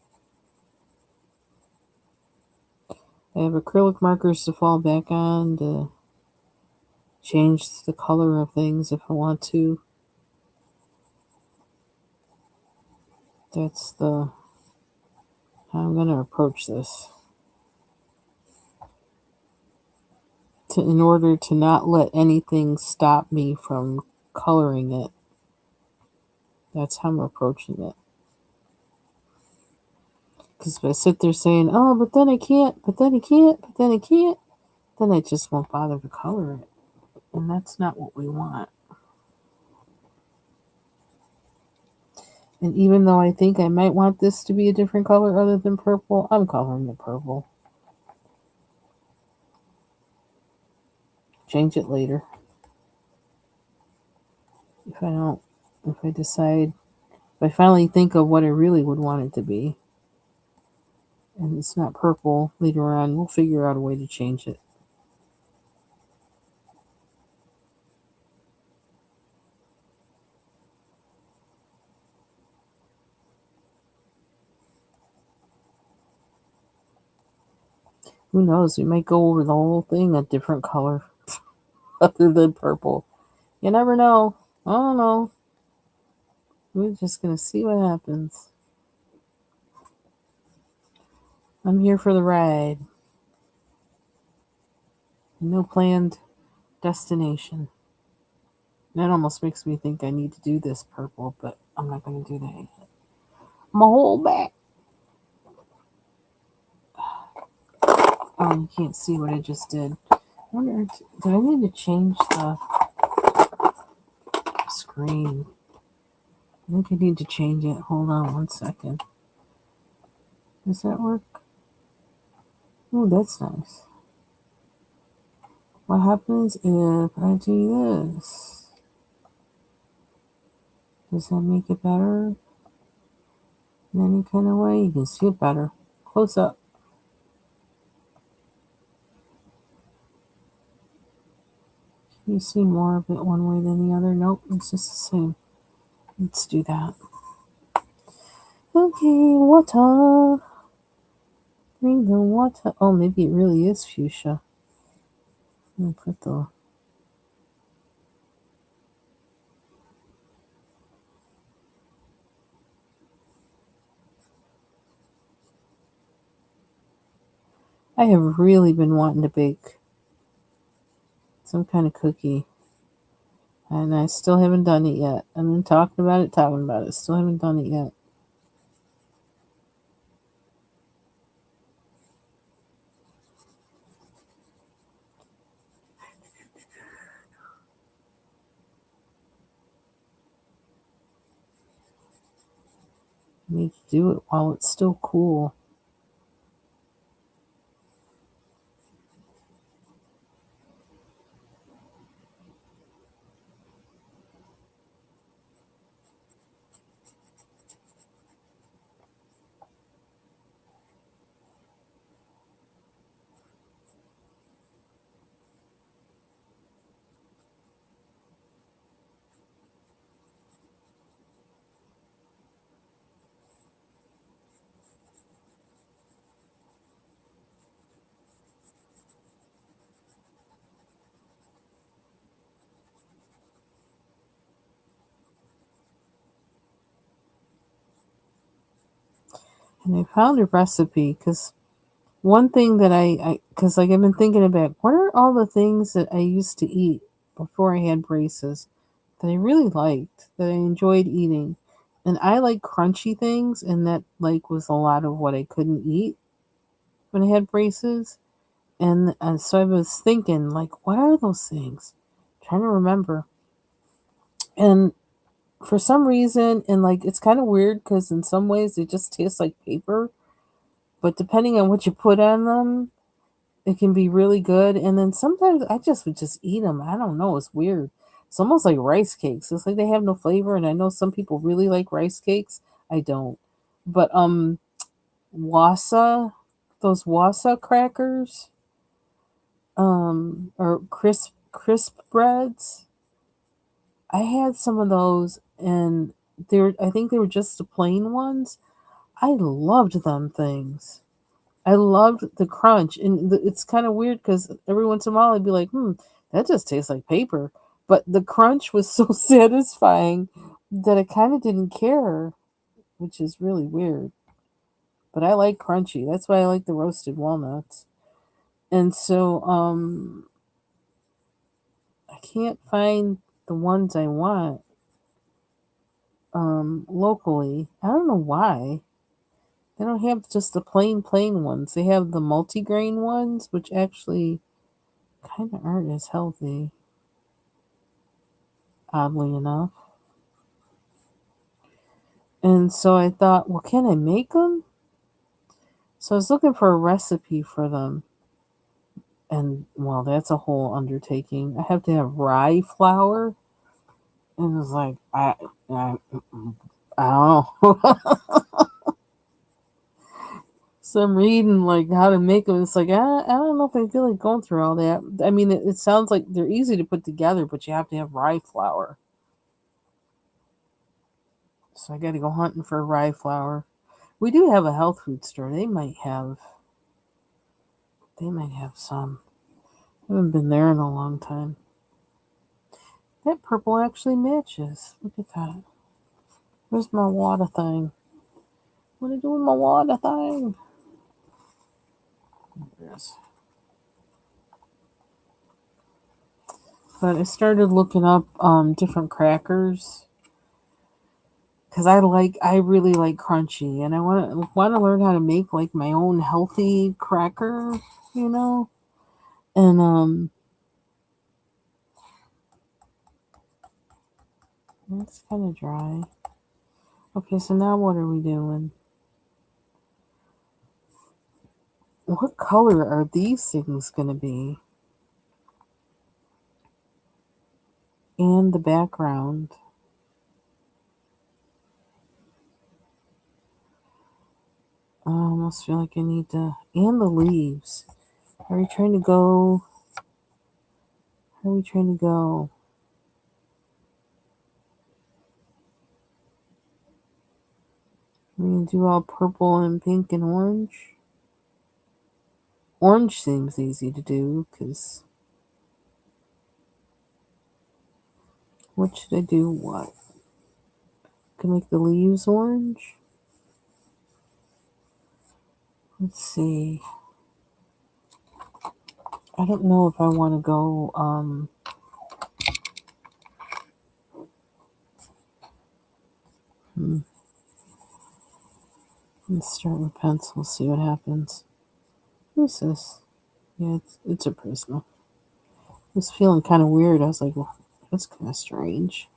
I have acrylic markers to fall back on to change the color of things if I want to. That's how I'm going to approach this. In order to not let anything stop me from coloring it. That's how I'm approaching it. Because if I sit there saying, oh, but then I can't, but then I can't, but then I can't, then I just won't bother to color it. And that's not what we want. And even though I think I might want this to be a different color other than purple, I'm coloring it purple. Change it later. If I decide, if I finally think of what I really would want it to be, and it's not purple later on, we'll figure out a way to change it. Who knows? We might go over the whole thing a different color other than purple. You never know. I don't know. We're just going to see what happens. I'm here for the ride. No planned destination. That almost makes me think I need to do this purple, but I'm not going to do that yet. I'm going to hold back. Oh, you can't see what I just did. I wonder, did I need to change the screen? I think I need to change it. Hold on 1 second. Does that work? Oh, that's nice. What happens if I do this? Does that make it better? In any kind of way? You can see it better. Close up. Can you see more of it one way than the other? Nope, it's just the same. Let's do that. Okay, water. Bring the water. Oh, maybe it really is fuchsia. I'm gonna put the. I have really been wanting to bake some kind of cookie, and I still haven't done it yet. I've been talking about it, still haven't done it yet. I need to do it while it's still cool. And I found a recipe because one thing that because like I've been thinking about, what are all the things that I used to eat before I had braces that I really liked, that I enjoyed eating. And I like crunchy things, and that like was a lot of what I couldn't eat when I had braces. And so I was thinking, like, what are those things? Trying to remember. And for some reason, and like it's kind of weird because in some ways they just taste like paper, but depending on what you put on them, it can be really good. And then sometimes I just would just eat them. I don't know. It's weird. It's almost like rice cakes. It's like they have no flavor. And I know some people really like rice cakes. I don't. But wasa, those wasa crackers, or crisp breads. I had some of those, and I think they were just the plain ones. I loved them things. I loved the crunch, and it's kind of weird because every once in a while I'd be like, that just tastes like paper. But the crunch was so satisfying that I kind of didn't care, which is really weird. But I like crunchy. That's why I like the roasted walnuts. And so I can't find the ones I want locally. I don't know why. They don't have just the plain ones. They have the multigrain ones, which actually kind of aren't as healthy, oddly enough. And so I thought, well, can I make them? So I was looking for a recipe for them. And, well, that's a whole undertaking. I have to have rye flour. And it was like, I don't know. So I'm reading like how to make them. It's like I don't know if I feel like going through all that. I mean, it sounds like they're easy to put together, but you have to have rye flour. So I got to go hunting for rye flour. We do have a health food store. They might have some. I haven't been there in a long time. That purple actually matches. Look at that. Where's my water thing? What do I do with my water thing? There's. But I started looking up different crackers because I really like crunchy, and I want to learn how to make like my own healthy cracker, you know. And it's kind of dry. Okay, so now what are we doing? What color are these things gonna be? And the background. I almost feel like I need to. And the leaves. Are we trying to go? How are we trying to go? We're gonna do all purple and pink and orange. Orange seems easy to do because what should I do? What? Can make the leaves orange. Let's see. I don't know if I want to go. Let's start with pencil. See what happens. Who's this? Yeah, it's a Prisma. I was feeling kind of weird. I was like, well, that's kind of strange.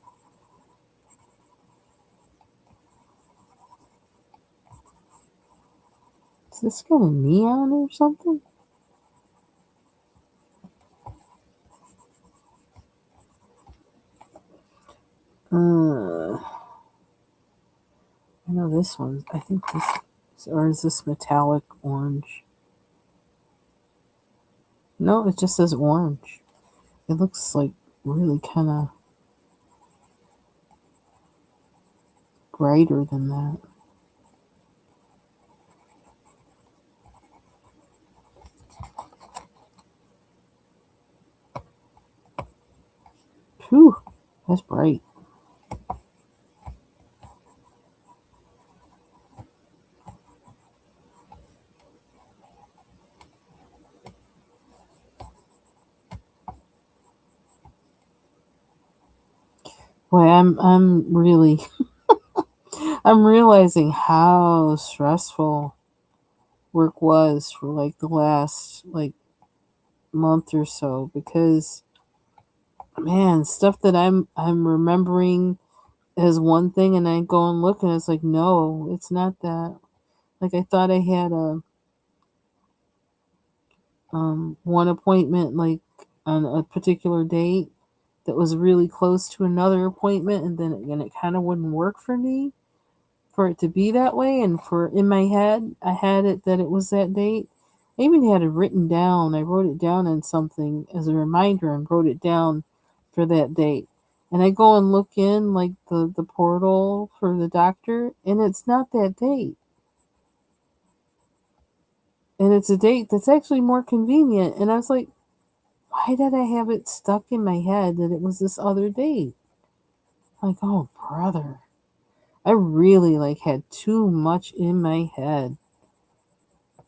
Is this kind of neon or something? I know this one. I think this, or is this metallic orange? No, it just says orange. It looks like really kind of brighter than that. Whew, that's bright. Boy, I'm really I'm realizing how stressful work was for like the last like month or so because man, stuff that I'm remembering as one thing and I go and look and it's like no, it's not that. Like I thought I had a one appointment like on a particular date that was really close to another appointment and then again it kind of wouldn't work for me for it to be that way and for in my head I had it that it was that date. I even had it written down. I wrote it down in something as a reminder and wrote it down for that date. And I go and look in like the portal for the doctor and it's not that date. And it's a date that's actually more convenient. And I was like, why did I have it stuck in my head that it was this other date? Like, oh brother. I really like had too much in my head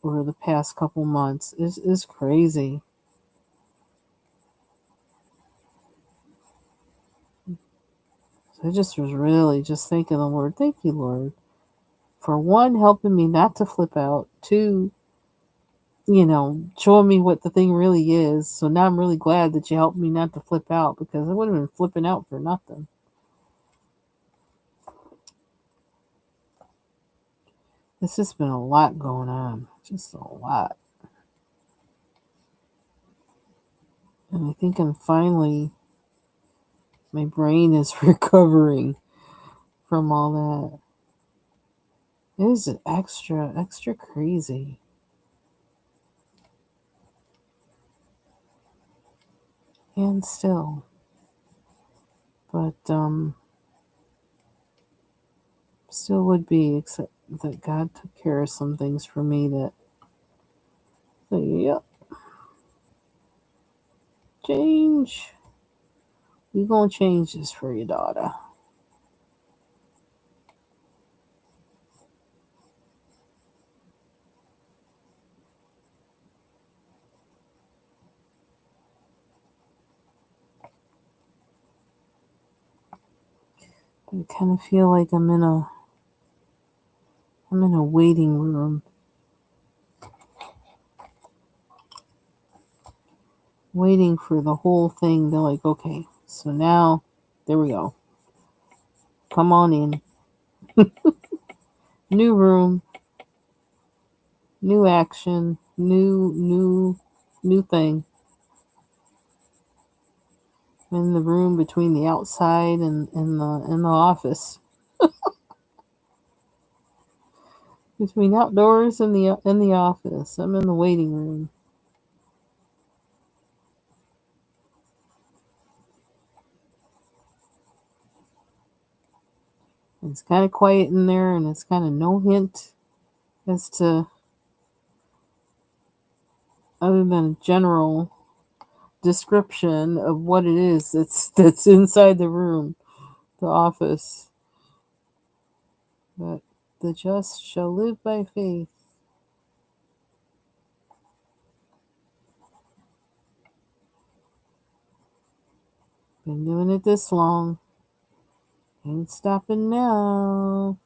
over the past couple months. It's crazy. So I just was really just thanking the Lord. Thank you, Lord, for one, helping me not to flip out. Two, showing me what the thing really is. So now I'm really glad that you helped me not to flip out because I would have been flipping out for nothing. This has been a lot going on. Just a lot. And I think my brain is recovering from all that. It is extra crazy. And still. But, still would be, except that God took care of some things for me that, yep, change. We gonna change this for your daughter. I kind of feel like I'm in a waiting room. Waiting for the whole thing. They're like, okay, so now, there we go. Come on in. New room, new action, new thing. In the room between the outside and in the office. Between outdoors and the office. I'm in the waiting room. It's kind of quiet in there, and it's kind of no hint as to, other than a general description of what it is that's inside the room, the office. But the just shall live by faith. Been doing it this long. Ain't stopping now.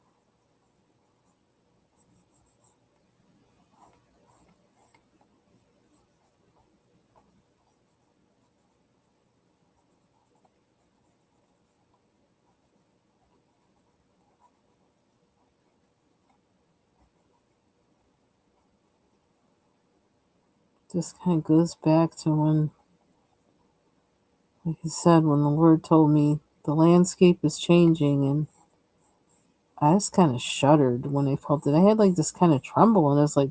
This kind of goes back to when, like I said, when the Lord told me the landscape is changing, and I just kind of shuddered when I felt it. I had like this kind of tremble, and I was like,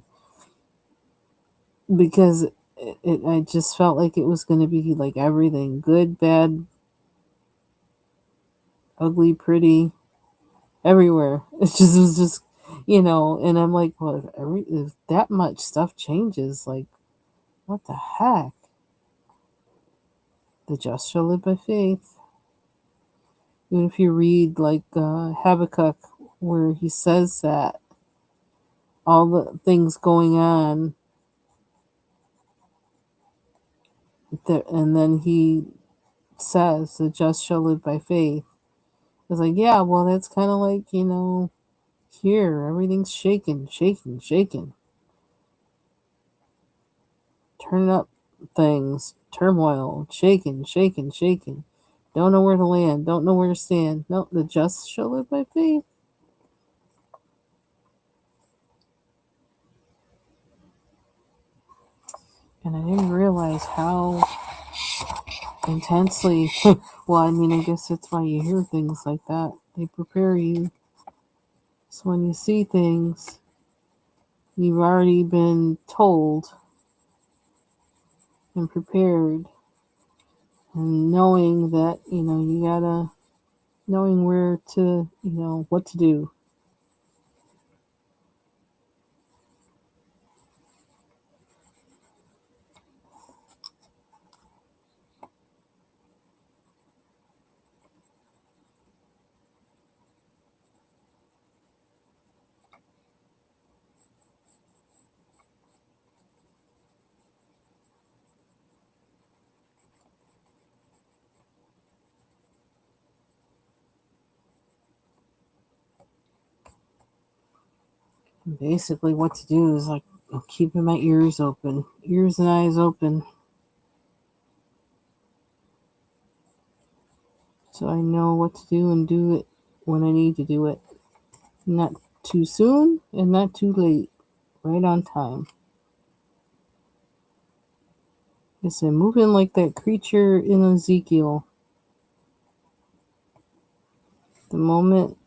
because I just felt like it was going to be like everything good, bad, ugly, pretty, everywhere. It was just, and I'm like, well, if that much stuff changes, like, what the heck? The just shall live by faith. Even if you read like Habakkuk, where he says that all the things going on, and then he says the just shall live by faith. It's like, yeah, well, that's kind of like, here everything's shaking, turning up things, turmoil, shaking. Don't know where to land, don't know where to stand. No, the just shall live by faith. And I didn't realize how intensely, well, I mean, I guess that's why you hear things like that. They prepare you. So when you see things, you've already been told and prepared. And knowing that, you gotta, knowing where to, what to do. Basically, what to do is like I'm keeping my ears open, ears and eyes open, so I know what to do and do it when I need to do it. Not too soon and not too late. Right on time. I said, moving like that creature in Ezekiel. The moment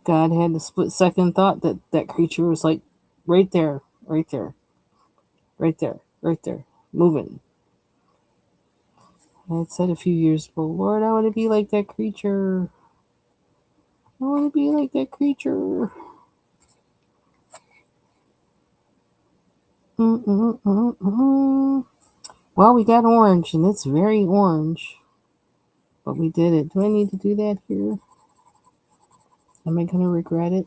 God had the split second thought that that creature was like right there, right there, right there, right there, moving. I had said a few years ago, Lord, I want to be like that creature. I want to be like that creature. Mm-mm-mm-mm. Well, we got orange, and it's very orange. But we did it. Do I need to do that here? Am I going to regret it?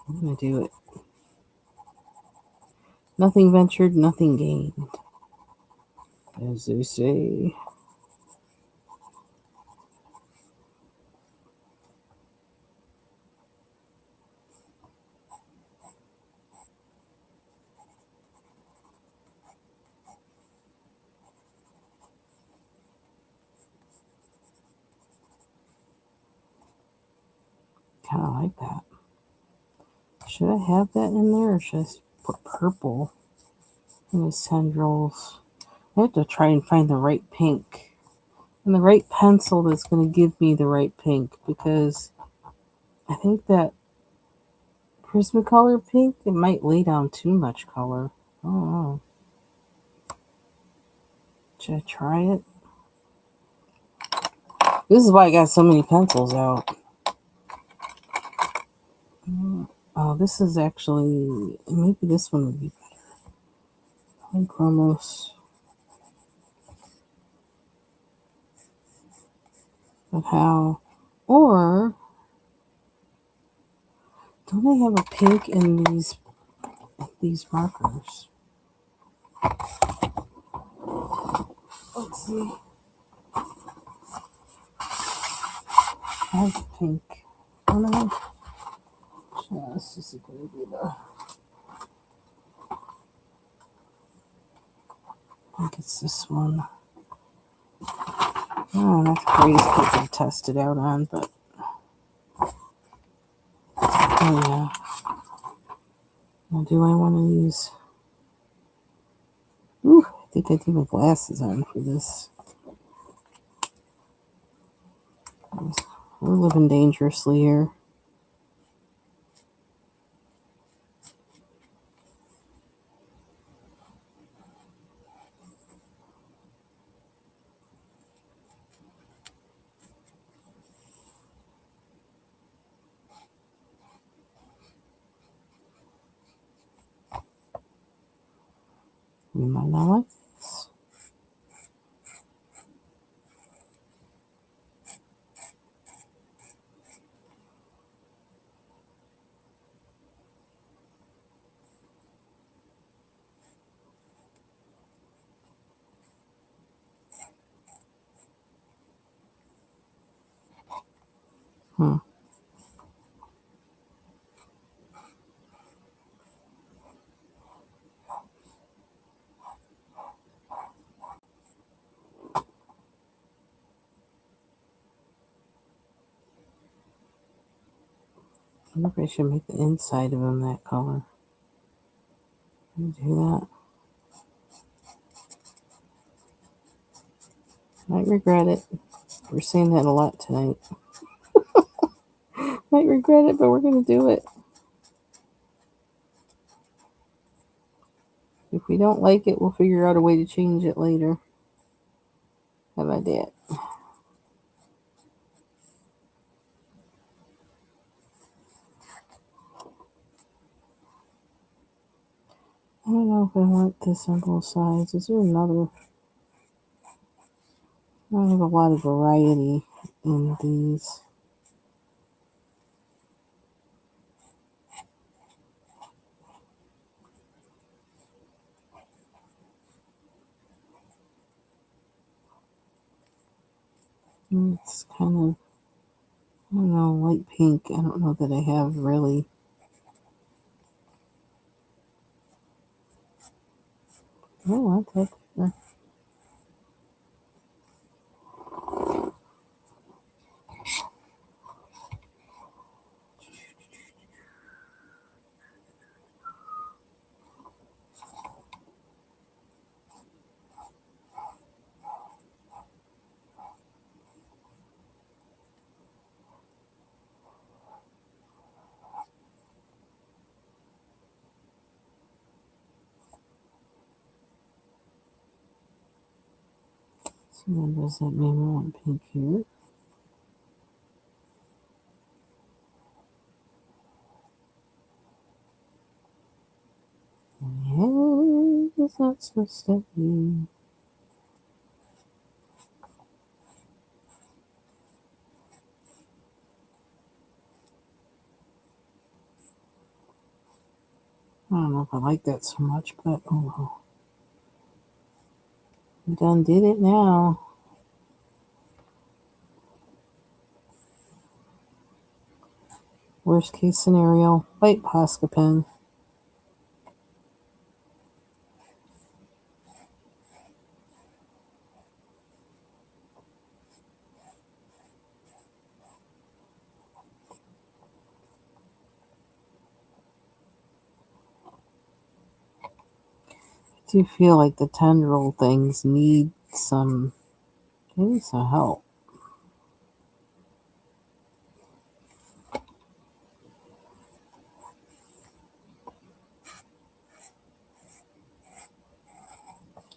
I'm going to do it. Nothing ventured, nothing gained, as they say. Kind of like that. Should I have that in there, or should I put purple in his tendrils? I have to try and find the right pink and the right pencil that's going to give me the right pink, because I think that Prismacolor pink, it might lay down too much color. I don't know. Should I try it? This is why I got so many pencils out. Oh, this is actually, maybe this one would be better. Chromos. But how? Or, don't they have a pink in these markers? Let's see. I have pink. Oh no. Yeah, this is going to be the. I think it's this one. Oh, that's crazy to test it out on, but. Oh yeah. Now, do I want to use. Ooh, I think I need my glasses on for this. We're living dangerously here. You might not like this. Hmm. I wonder if I should make the inside of them that color. Can I do that? Might regret it. We're saying that a lot tonight. Might regret it, but we're going to do it. If we don't like it, we'll figure out a way to change it later. How about that? I don't know if I want this on both sides. Is there another? I have a lot of variety in these. It's kind of, I don't know, light pink. I don't know that I have really. Oh, I want that picture. So then does that mean we want pink here? Yeah, it's not so steady. I don't know if I like that so much, but oh well. We done did it now. Worst case scenario, white Posca pen. I do feel like the tendril things need maybe some help.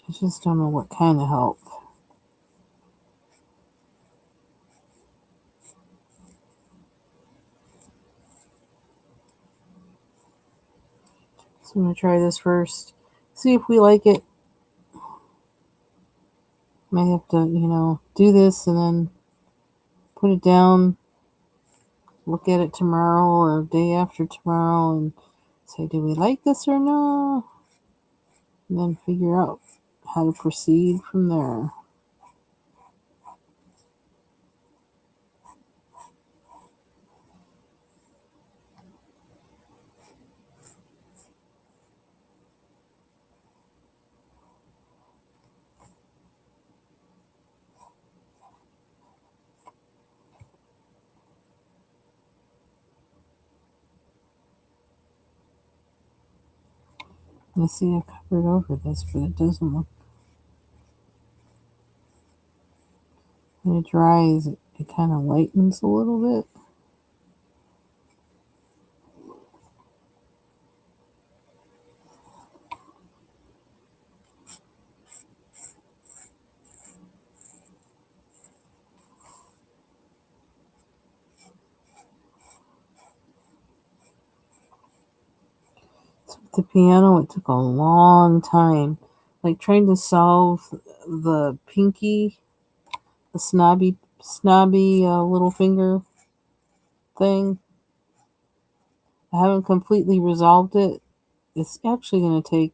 I just don't know what kind of help. So I'm gonna try this first. See if we like it. Might have to, do this and then put it down, look at it tomorrow or day after tomorrow and say, do we like this or not? And then figure out how to proceed from there. I see I covered over this, but it doesn't look. When it dries, it kind of lightens a little bit. So with the piano, it took a long time. Like trying to solve the pinky, the snobby little finger thing. I haven't completely resolved it. It's actually going to take,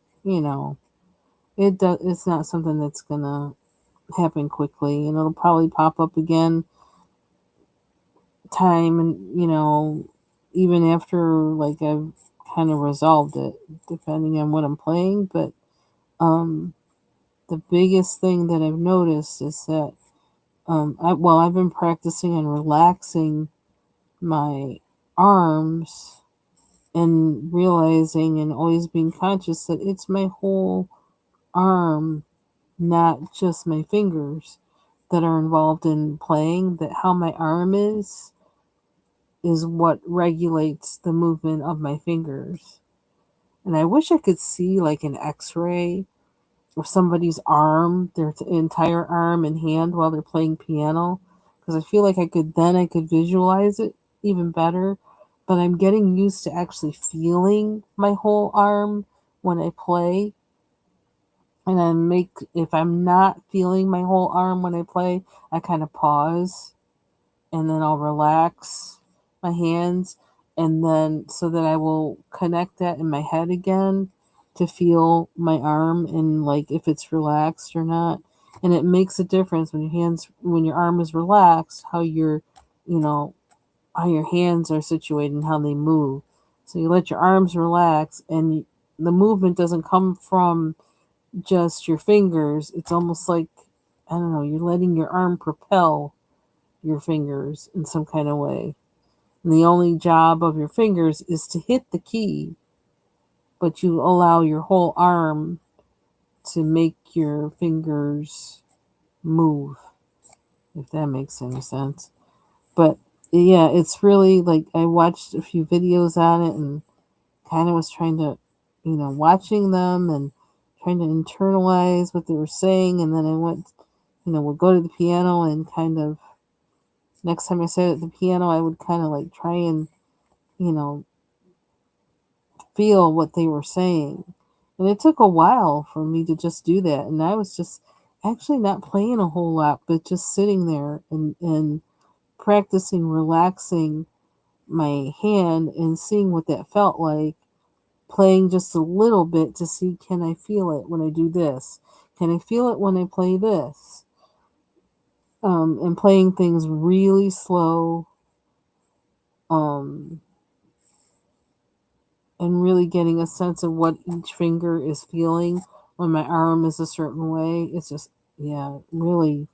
it's not something that's going to happen quickly, and it'll probably pop up again time and even after like I've kind of resolved it, depending on what I'm playing. But um the biggest thing that I've noticed is that I've been practicing and relaxing my arms and realizing and always being conscious that it's my whole arm, not just my fingers, that are involved in playing. That how my arm is what regulates the movement of my fingers. And I wish I could see like an x-ray of somebody's arm, their entire arm and hand while they're playing piano, because I feel like I could visualize it even better. But I'm getting used to actually feeling my whole arm when I play. And if I'm not feeling my whole arm when I play, I kind of pause and then I'll relax my hands, and then so that I will connect that in my head again to feel my arm and like if it's relaxed or not. And it makes a difference when your arm is relaxed, you know, how your hands are situated and how they move. So you let your arms relax, and the movement doesn't come from just your fingers. It's almost like, I don't know, you're letting your arm propel your fingers in some kind of way. And the only job of your fingers is to hit the key, but you allow your whole arm to make your fingers move, if that makes any sense. But yeah, it's really like I watched a few videos on it and kind of was trying to, watching them and trying to internalize what they were saying. And then I went, would go to the piano and kind of, next time I sat at the piano, I would kind of like try and, you know, feel what they were saying. And it took a while for me to just do that. And I was just actually not playing a whole lot, but just sitting there and practicing relaxing my hand and seeing what that felt like, playing just a little bit to see, can I feel it when I do this? Can I feel it when I play this? And playing things really slow, um, and really getting a sense of what each finger is feeling when my arm is a certain way. It's just, yeah, really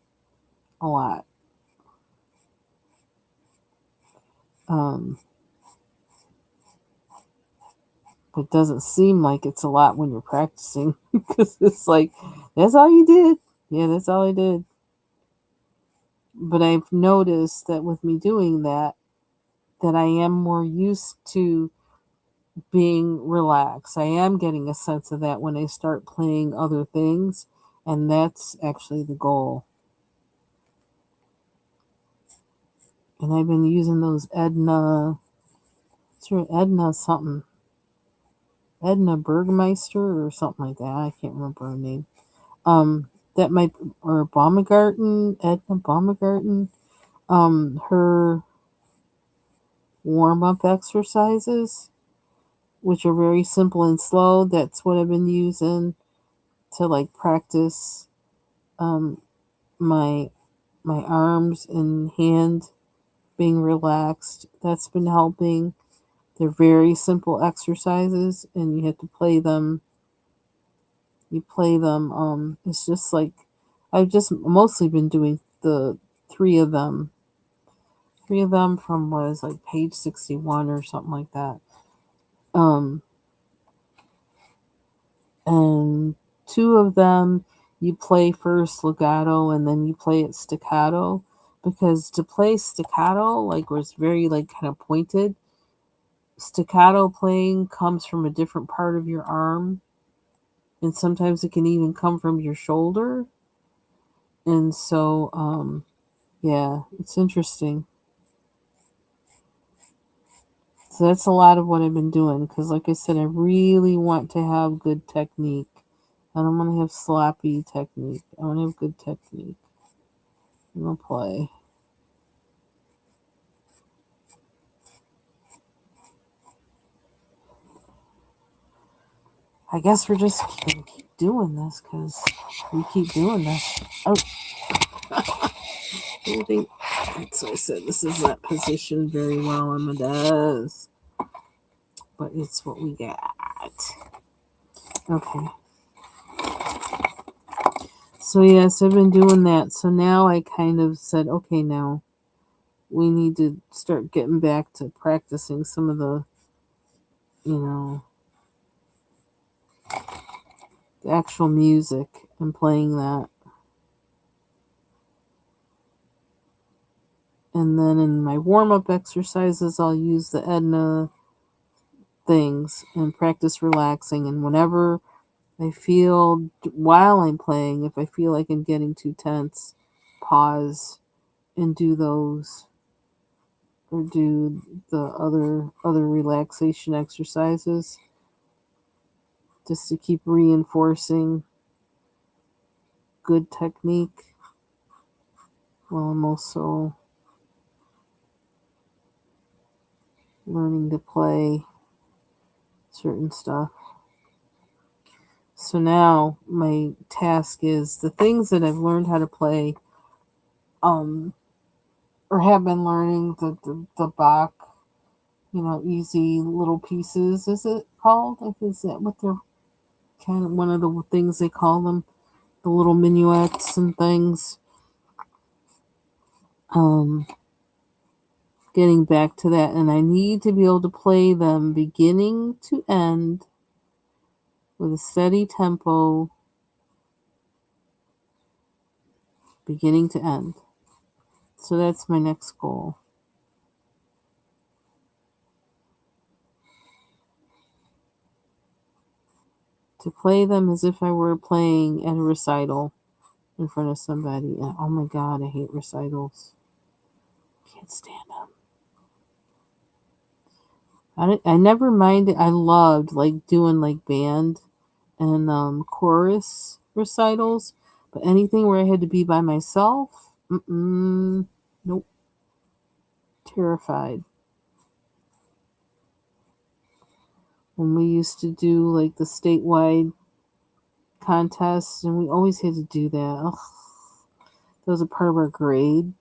a lot. Um, but it doesn't seem like it's a lot when you're practicing because it's like, that's all you did. Yeah, that's all I did. But I've noticed that with me doing that I am more used to being relaxed. I am getting a sense of that when I start playing other things, and that's actually the goal. And I've been using those Edna something, Edna Bergmeister or something like that. I can't remember her name. That might, or Baumgarten, Edna Baumgarten. Her warm up exercises, which are very simple and slow. That's what I've been using to like practice um, my my arms and hand being relaxed. That's been helping. They're very simple exercises, and you have to play them. You play them. It's just like I've just mostly been doing the three of them. Three of them from was like page 61 or something like that. Um, and two of them you play first legato and then you play it staccato, because to play staccato, like where it's very like kind of pointed, staccato playing comes from a different part of your arm, and sometimes it can even come from your shoulder. And so yeah, it's interesting. So that's a lot of what I've been doing, because like I said, I really want to have good technique. I don't want to have sloppy technique. I want to have good technique. I'm gonna play. I guess we're just gonna keep doing this because we keep doing this. Oh, holding. So I said this is not positioned very well on my desk, but it's what we got. Okay. So yes, I've been doing that. So now I kind of said, okay, now we need to start getting back to practicing some of you know, the actual music and playing that. And then in my warm up exercises, I'll use the Edna things and practice relaxing. And whenever I feel, while I'm playing, if I feel like I'm getting too tense, pause and do those, or do the other relaxation exercises, just to keep reinforcing good technique while I'm also learning to play certain stuff. So now my task is the things that I've learned how to play, um, or have been learning the Bach, easy little pieces. Is it called? Is that what they're kind of one of the things they call them? The little minuets and things. Um, Getting back to that, and I need to be able to play them beginning to end with a steady tempo, beginning to end. So that's my next goal. To play them as if I were playing at a recital in front of somebody. And oh my god, I hate recitals. Can't stand them. I never minded. I loved like doing like band and chorus recitals, but anything where I had to be by myself, nope, terrified. When we used to do like the statewide contests, and we always had to do that. Ugh, that was a part of our grade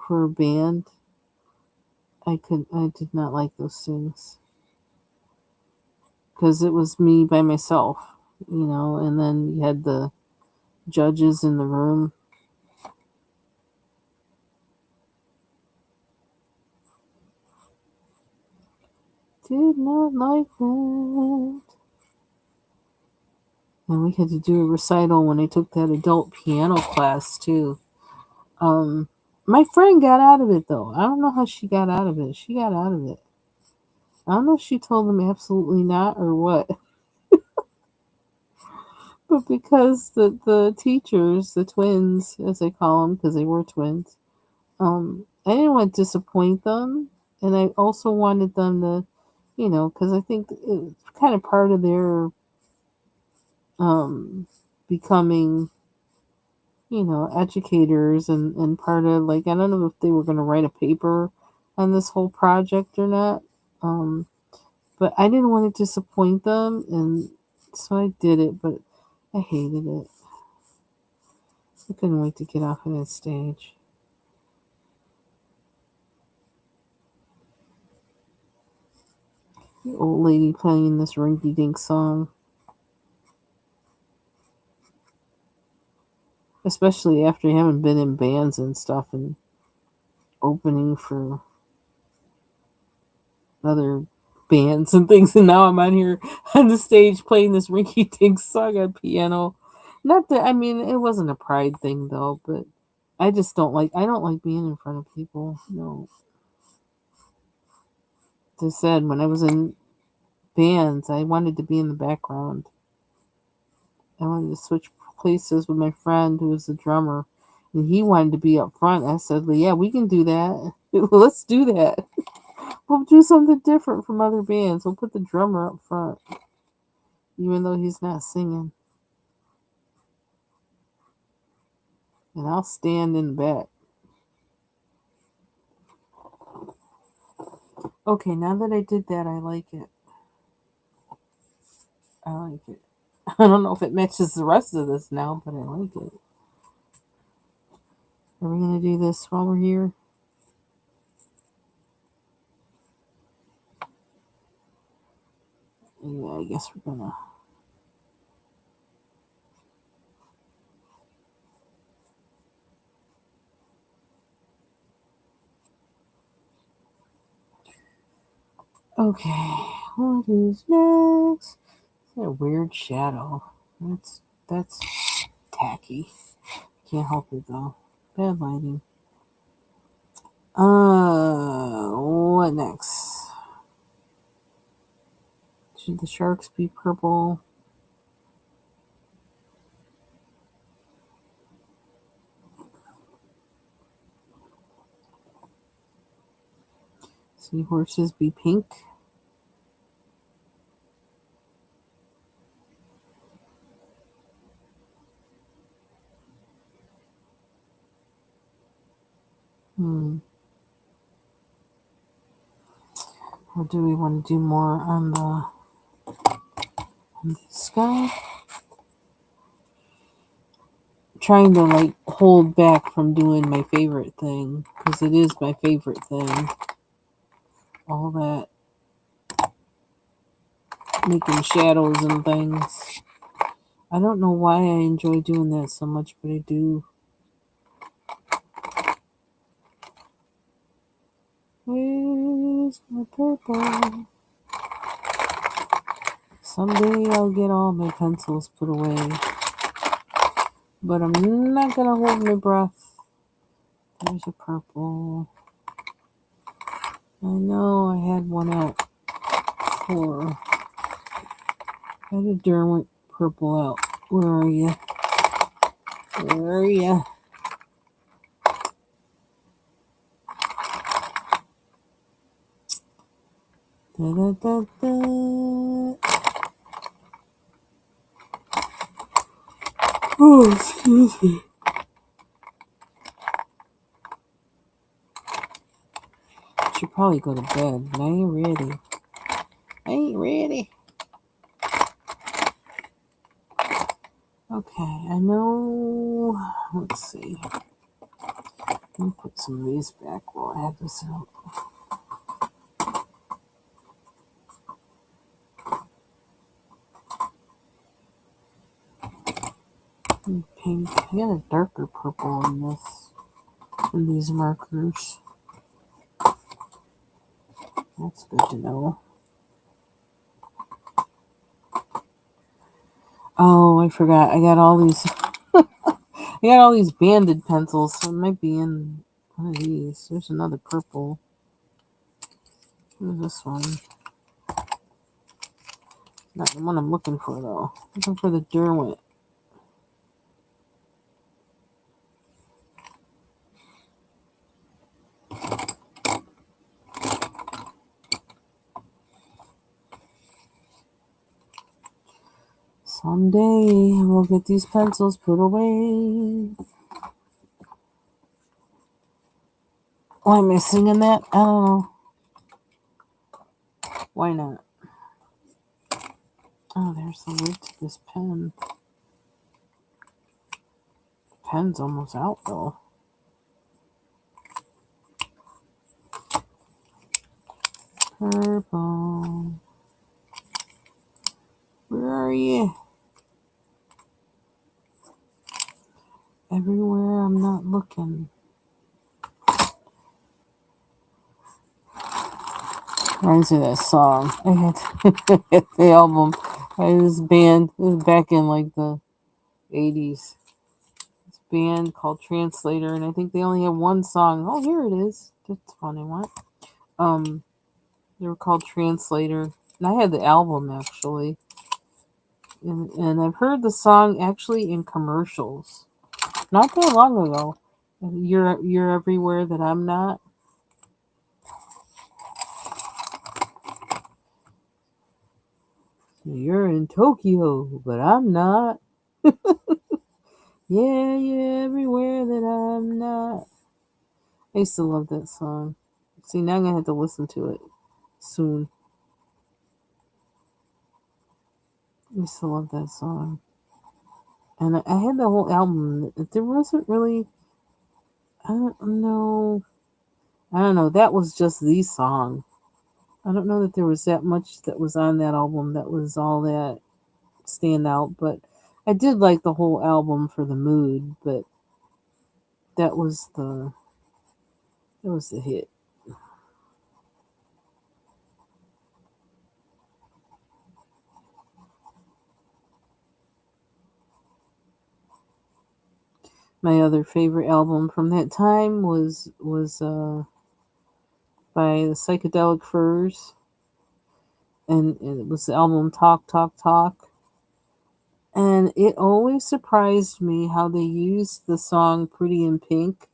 for a band. I did not like those things because it was me by myself, and then you had the judges in the room. Did not like that. And we had to do a recital when I took that adult piano class too. My friend got out of it though. I don't know how she got out of it. She got out of it. I don't know if she told them absolutely not or what. But because the teachers, the twins, as I call them, because they were twins, I didn't want to disappoint them, and I also wanted them to, because I think it was kind of part of their becoming, educators and part of like I don't know if they were going to write a paper on this whole project or not, but I didn't want to disappoint them, and so I did it, but I hated it. I couldn't wait to get off of that stage. The old lady playing this rinky dink song. Especially after having been in bands and stuff and opening for other bands and things, and now I'm on here on the stage playing this rinky dink song on piano. Not that I mean it wasn't a pride thing though, but I don't like being in front of people. No. As I said, when I was in bands, I wanted to be in the background. I wanted to switch places with my friend who was the drummer, and he wanted to be up front. I said, well, "Yeah, we can do that. Let's do that. We'll do something different from other bands. We'll put the drummer up front, even though he's not singing, and I'll stand in the back." Okay, now that I did that, I like it. I like it. I don't know if it matches the rest of this now, but I like it. Are we gonna do this while we're here? Yeah, I guess we're gonna. Okay, what is next? A weird shadow. That's tacky. Can't help it though. Bad lighting. What next? Should the sharks be purple? Seahorses be pink? Or do we want to do more on the sky? trying to like hold back from doing my favorite thing because it is my favorite thing. All that making shadows and things. I don't know why I enjoy doing that so much, but I do. Where's my purple? Someday I'll get all my pencils put away. But I'm not gonna hold my breath. There's a purple. I know I had one out for. I had a Derwent purple out. Where are you? Where are you? Da, da, da, da. Oh, excuse me. I should probably go to bed, but I ain't ready. I ain't ready. Okay, I know. Let's see. Let me put some of these back while I have this out. Pink. I got a darker purple in this. In these markers. That's good to know. Oh, I forgot. I got all these. I got all these banded pencils, so it might be in one of these. There's another purple. Where's this one? Not the one I'm looking for, though. Looking for the Derwent. Someday we'll get these pencils put away. Why am I singing that? I don't know. Why not? Oh, there's the lid to this pen. The pen's almost out, though. Purple. Where are you? Everywhere I'm not looking. Reminds me of that song. I had the album by this band. It was back in like the 80s. This band called Translator, and I think they only had one song. Oh, here it is. That's funny. What? They were called Translator, and I had the album actually. And I've heard the song actually in commercials not that long ago. You're everywhere that I'm not. You're in Tokyo, but I'm not. Yeah, you're everywhere that I'm not. I used to love that song. See, now I'm gonna have to listen to it soon. I used to love that song. And I had the whole album. There wasn't really, I don't know. I don't know. That was just the song. I don't know that there was that much that was on that album that was all that stand out, but I did like the whole album for the mood, but that was the hit. My other favorite album from that time was by the Psychedelic Furs, and it was the album Talk Talk Talk. And it always surprised me how they used the song Pretty in Pink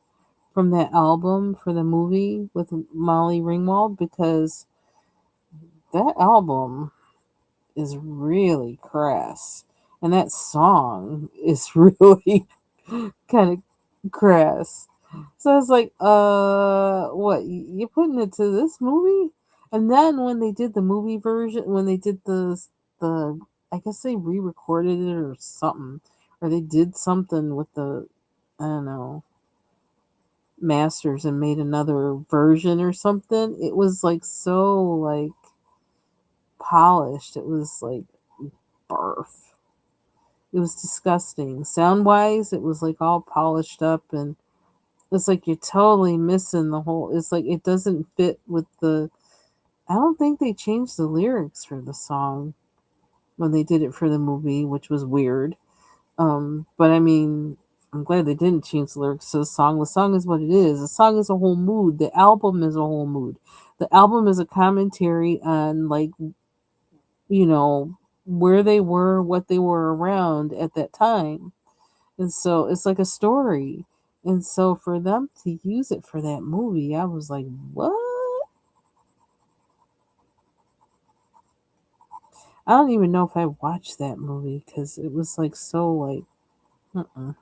from that album for the movie with Molly Ringwald, because that album is really crass. And that song is really kind of crass. So I was like, what? You're putting it to this movie? And then when they did the movie version, when they did the, I guess they re-recorded it or something, or they did something with the, I don't know, masters and made another version or something. It was like so like polished. It was like barf. It was disgusting. Sound wise, it was like all polished up, and it's like you're totally missing the whole. It's like it doesn't fit with the. I don't think they changed the lyrics for the song when they did it for the movie, which was weird. But I mean, I'm glad they didn't change the lyrics to the song. The song is what it is. The song is a whole mood. The album is a whole mood. The album is a commentary on like, you know, where they were, what they were around at that time. And so it's like a story. And so for them to use it for that movie, I was like, what? I don't even know if I watched that movie because it was like so like, uh-uh.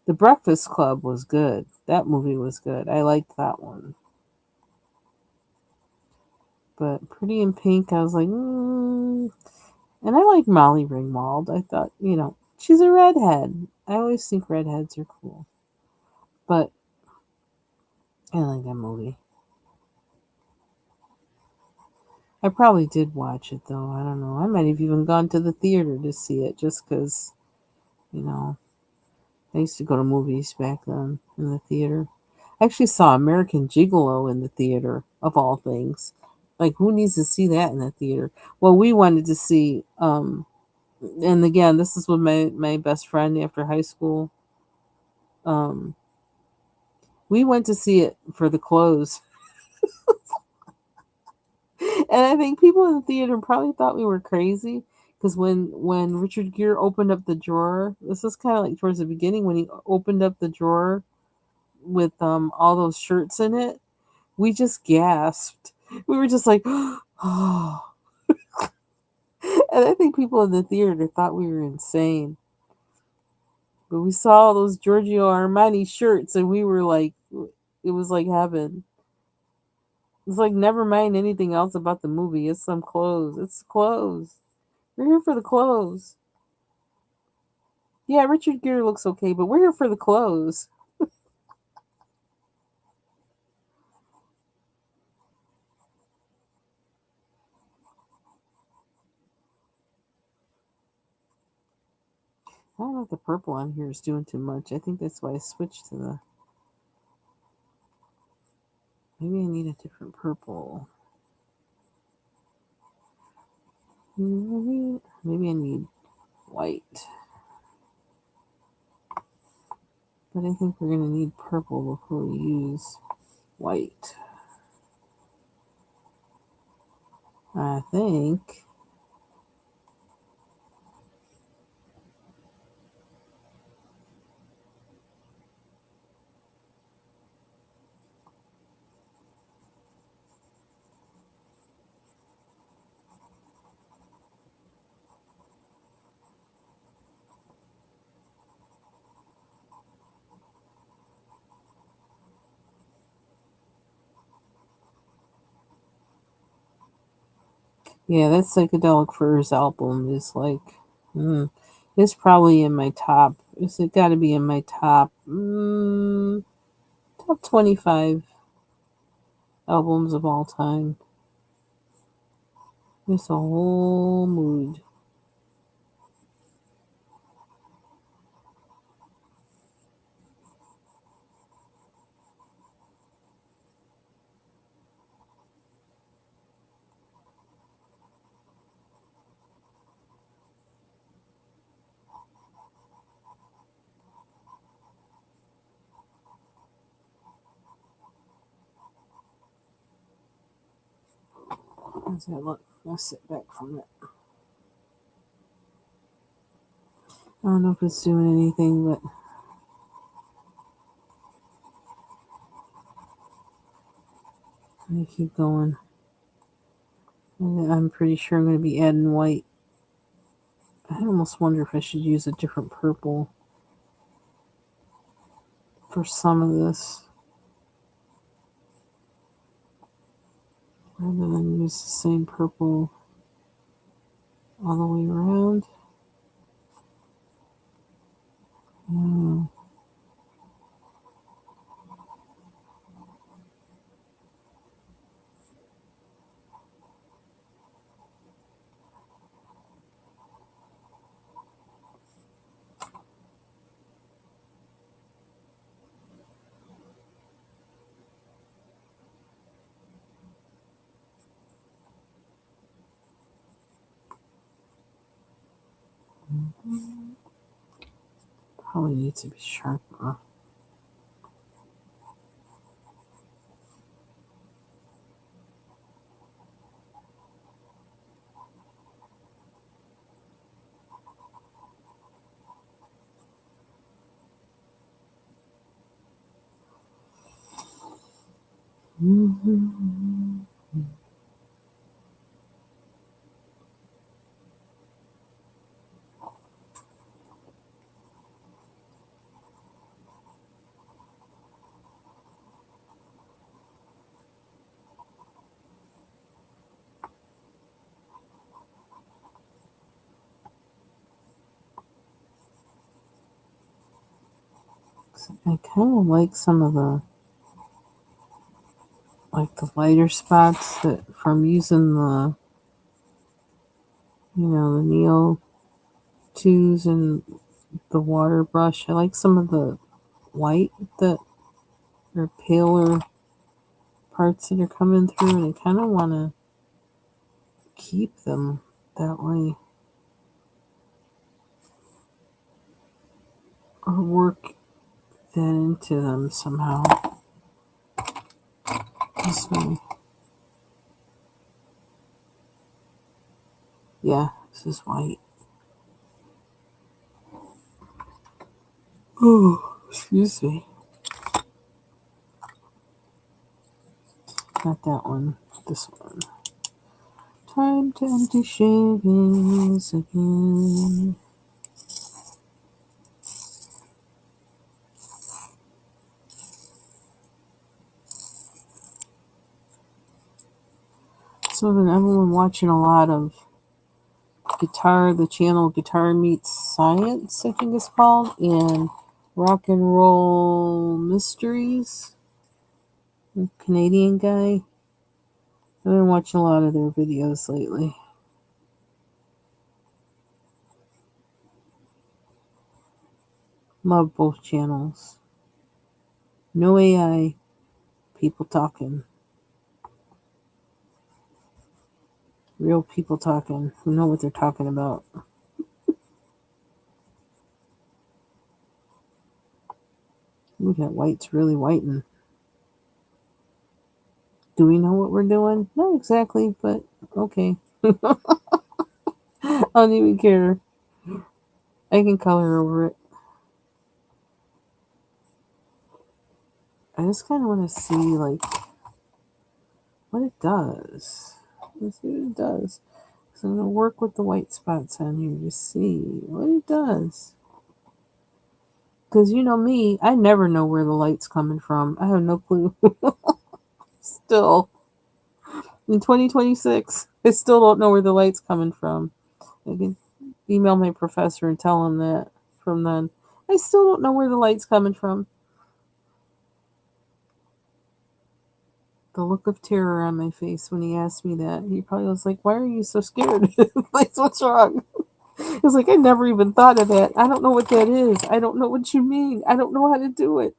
The Breakfast Club was good. That movie was good. I liked that one. But Pretty in Pink, I was like, and I like Molly Ringwald. I thought, she's a redhead. I always think redheads are cool. But I like that movie. I probably did watch it though. I don't know. I might have even gone to the theater to see it just because, you know, I used to go to movies back then in the theater. I actually saw American Gigolo in the theater, of all things. Like, who needs to see that in the theater? Well, we wanted to see, and again, this is with my best friend after high school. Um, we went to see it for the clothes. And I think people in the theater probably thought we were crazy because when Richard Gere opened up the drawer, this is kind of like towards the beginning when he opened up the drawer with all those shirts in it, we just gasped. We were just like, oh. And I think people in the theater thought we were insane. But we saw all those Giorgio Armani shirts and we were like, it was like heaven. It's like, never mind anything else about the movie. It's some clothes. It's clothes. We're here for the clothes. Yeah, Richard Gere looks okay, but we're here for the clothes. I don't know if the purple on here is doing too much. I think that's why I switched to the. Maybe I need a different purple. Maybe I need white. But I think we're going to need purple before we use white. I think. Yeah, that Psychedelic Furs album is like. It's probably in my top. It's got to be in my top. Top 25 albums of all time. It's a whole mood. How's that look? I'll sit back from it. I don't know if it's doing anything, but I keep going. I'm pretty sure I'm going to be adding white. I almost wonder if I should use a different purple for some of this rather than use the same purple all the way around. Mm. Probably needs to be sharper. Mm-hmm. I kind of like some of the lighter spots that from using the Neo 2s and the water brush. I like some of the white that are paler parts that are coming through, and I kind of want to keep them that way or work that into them somehow. This way. Yeah, this is white. Oh, excuse me. Not that one. This one. Time to empty shavings again. So I've been watching a lot of the channel Guitar Meets Science, I think it's called, and Rock and Roll Mysteries. A Canadian guy. I've been watching a lot of their videos lately. Love both channels. No AI, people talking. Real people talking who know what they're talking about. Ooh, that white's really whitening. Do we know what we're doing? Not exactly, but okay. I don't even care. I can color over it. I just kind of want to see what it does. Let's see what it does. So I'm going to work with the white spots on here to see what it does. Because you know me, I never know where the light's coming from. I have no clue. Still, in 2026, I still don't know where the light's coming from. I can email my professor and tell him that from then. I still don't know where the light's coming from. The look of terror on my face when he asked me that. He probably was like, "Why are you so scared?" Like, what's wrong? It's like, I never even thought of that. I don't know what that is. I don't know what you mean. I don't know how to do it.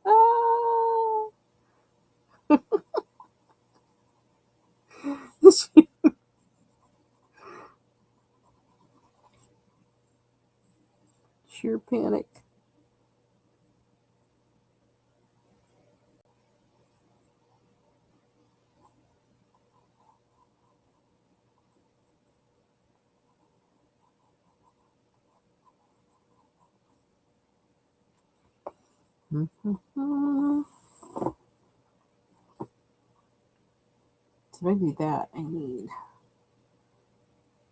Sheer panic. So maybe that I need.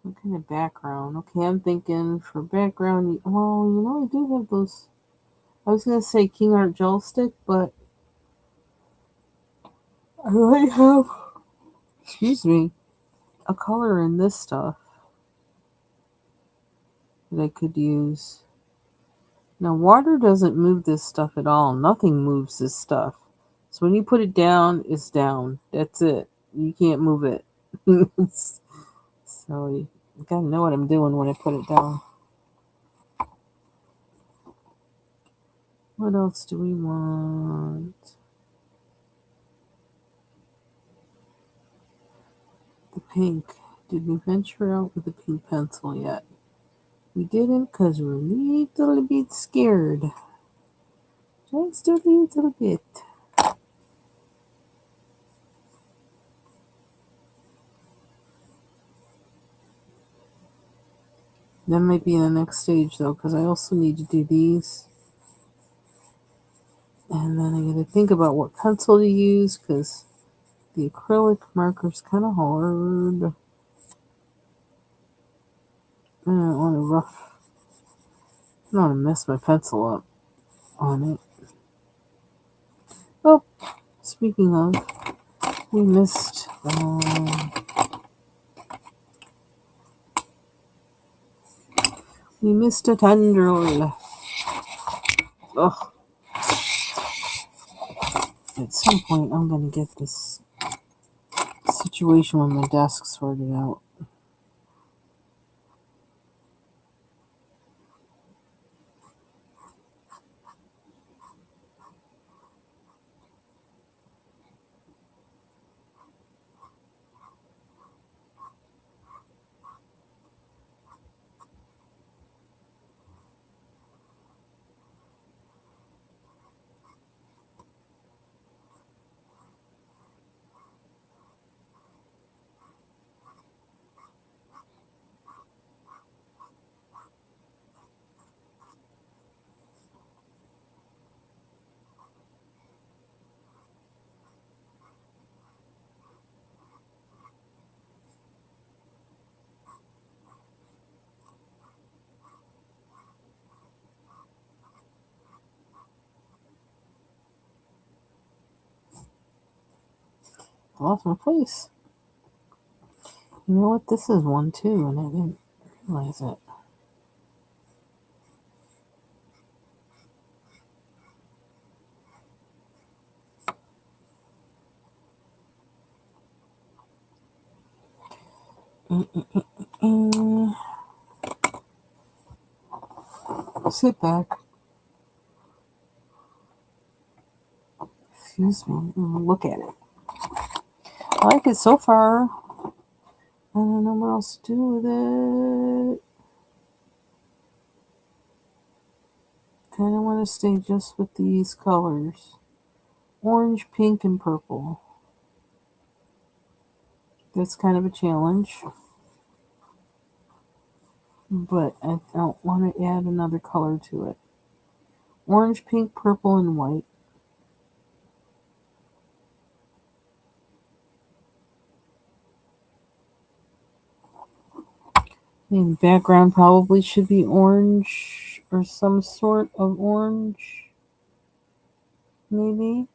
What kind of background? Okay, I'm thinking for background. I do have those. I was gonna say King Art gel stick, but I might have. Excuse me. A color in this stuff that I could use. Now, water doesn't move this stuff at all. Nothing moves this stuff. So when you put it down, it's down. That's it. You can't move it. So you gotta know what I'm doing when I put it down. What else do we want? The pink. Did we venture out with the pink pencil yet? We didn't because we're a little bit scared. Just a little bit. That might be the next stage though, because I also need to do these. And then I gotta think about what pencil to use because the acrylic marker's kind of hard. I don't want to I don't want to mess my pencil up on it. Oh, speaking of, we missed a tendril. Ugh. At some point, I'm gonna get this situation with my desk sorted out. I lost my place. You know what? This is one too, and I didn't realize it. Sit back. Excuse me. Look at it. I like it so far. I don't know what else to do with it. Kind of want to stay just with these colors. Orange, pink, and purple. That's kind of a challenge. But I don't want to add another color to it. Orange, pink, purple, and white. The background probably should be orange or some sort of orange. Maybe.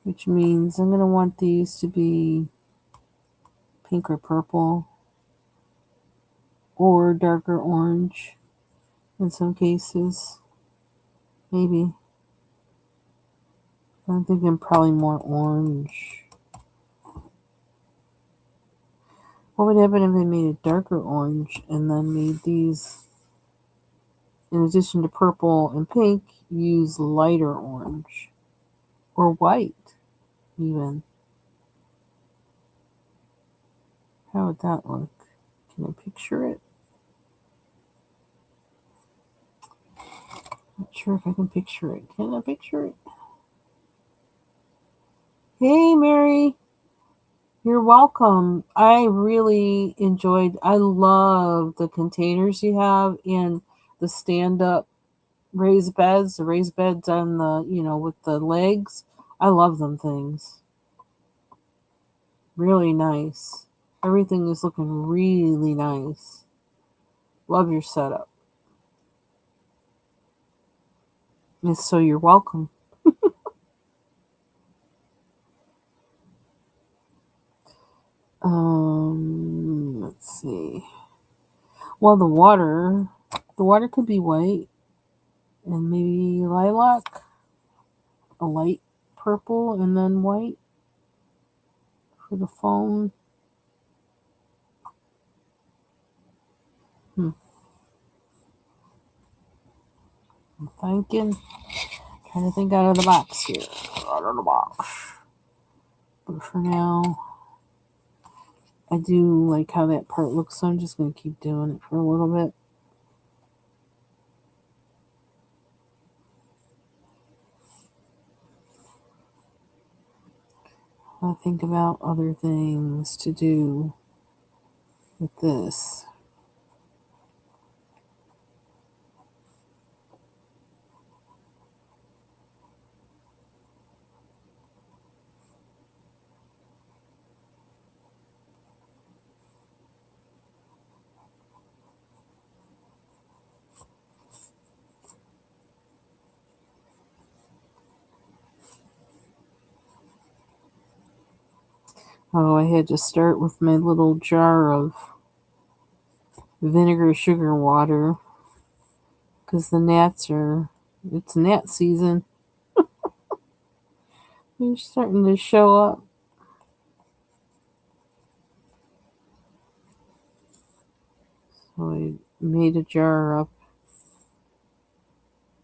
Which means I'm going to want these to be pink or purple. Or darker orange in some cases. Maybe. I'm thinking probably more orange. What would happen if I made a darker orange and then made these, in addition to purple and pink, use lighter orange? Or white, even. How would that look? Can I picture it? Not sure if I can picture it. Can I picture it? Hey, Mary. You're welcome. I really I love the containers you have and the stand-up the raised beds on with the legs. I love them things. Really nice. Everything is looking really nice. Love your setup. And so you're welcome. Let's see. Well, the water The water could be white and maybe lilac, a light purple and then white for the foam. Hmm. I'm thinking, trying to think out of the box here. Out of the box. But for now, I do like how that part looks, so I'm just going to keep doing it for a little bit. I'll think about other things to do with this. Oh, I had to start with my little jar of vinegar sugar water because it's gnat season. They're starting to show up. So I made a jar up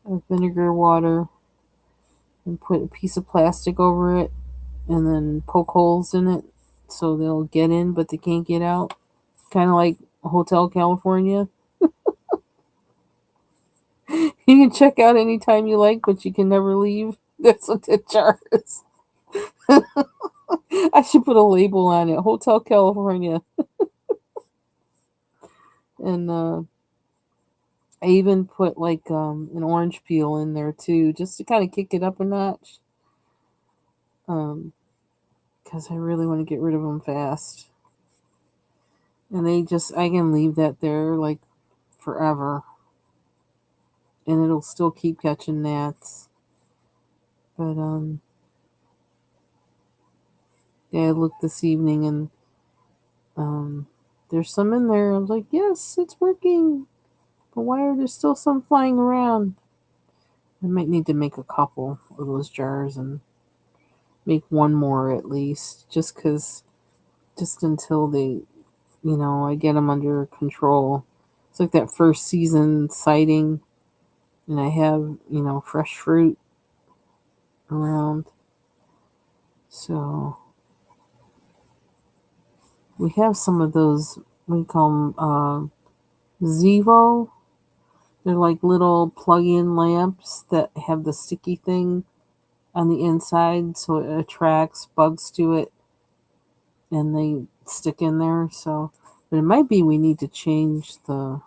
of vinegar water and put a piece of plastic over it and then poke holes in it so they'll get in but they can't get out. Kind of like Hotel California. You can check out anytime you like, but you can never leave. That's what that jar is. I should put a label on it. Hotel California. And I even put like an orange peel in there too, just to kind of kick it up a notch. Because I really want to get rid of them fast. And I can leave that there like forever. And it'll still keep catching gnats. But yeah, I looked this evening and there's some in there. I was like, yes, it's working. But why are there still some flying around? I might need to make a couple of those jars and make one more at least, just until I get them under control. It's like that first season sighting, and I have, fresh fruit around. So we have some of those, we call them Zevo. They're like little plug-in lamps that have the sticky thing on the inside, so it attracts bugs to it, and they stick in there. So, but it might be we need to change the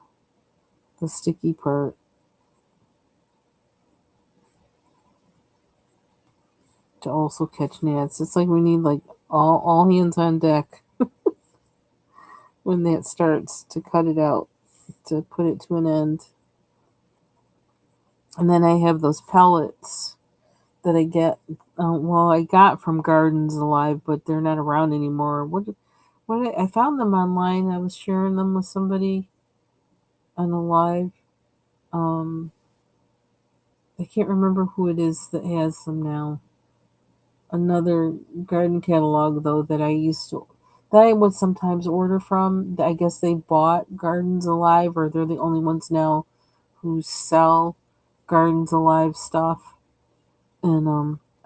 sticky part to also catch gnats. It's like we need like all hands on deck when that starts to cut it out, to put it to an end. And then I have those pellets that I get. I got from Gardens Alive, but they're not around anymore. I found them online. I was sharing them with somebody on the live. Um, I can't remember who it is that has them now. Another garden catalog though that I would sometimes order from. I guess they bought Gardens Alive, or they're the only ones now who sell Gardens Alive stuff. And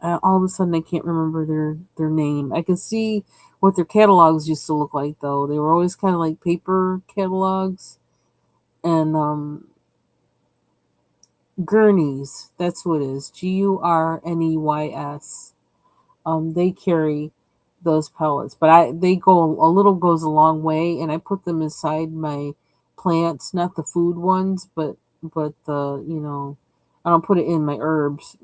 all of a sudden I can't remember their name. I can see what their catalogs used to look like though. They were always kind of like paper catalogs, and Gurneys. That's what it is. Gurneys. They carry those pellets, but they go a little goes a long way, and I put them inside my plants, not the food ones, but the I don't put it in my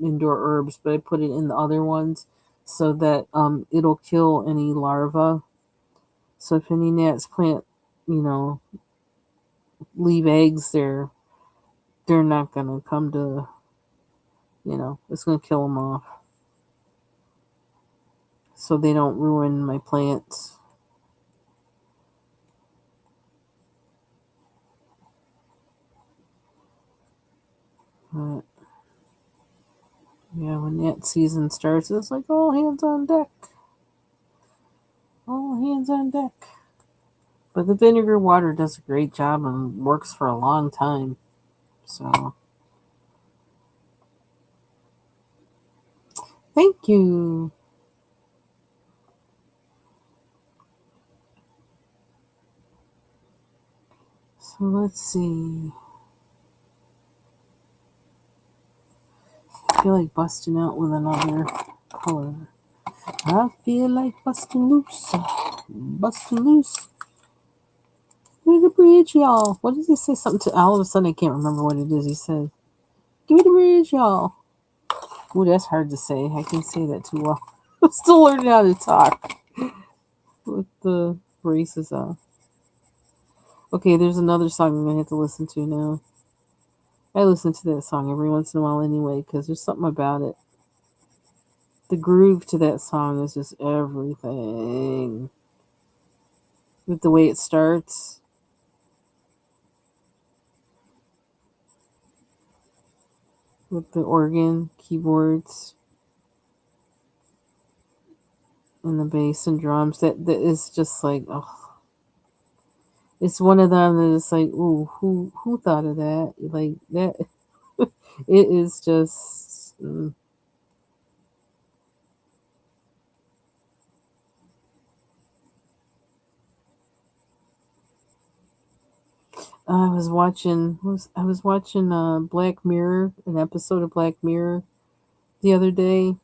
indoor herbs, but I put it in the other ones so that it'll kill any larvae. So if any gnats you know, leave eggs there, they're not gonna come to, it's gonna kill them off, so they don't ruin my plants. But yeah, when that season starts, it's like all hands on deck. All hands on deck. But the vinegar water does a great job and works for a long time. So thank you. So let's see. I feel like busting out with another color. I feel like busting loose. Busting loose. Give me the bridge, y'all. What did he say? Something to all of a sudden I can't remember what it is he said. Give me the bridge, y'all. Ooh, that's hard to say. I can't say that too well. I'm still learning how to talk with the braces on. Okay, there's another song I'm gonna have to listen to now. I listen to that song every once in a while anyway, because there's something about it. The groove to that song is just everything. With the way it starts, with the organ, keyboards, and the bass and drums, that is just like, oh, it's one of them that is like, ooh, who thought of that? Like that, it is just. I was watching Black Mirror, an episode of Black Mirror the other day,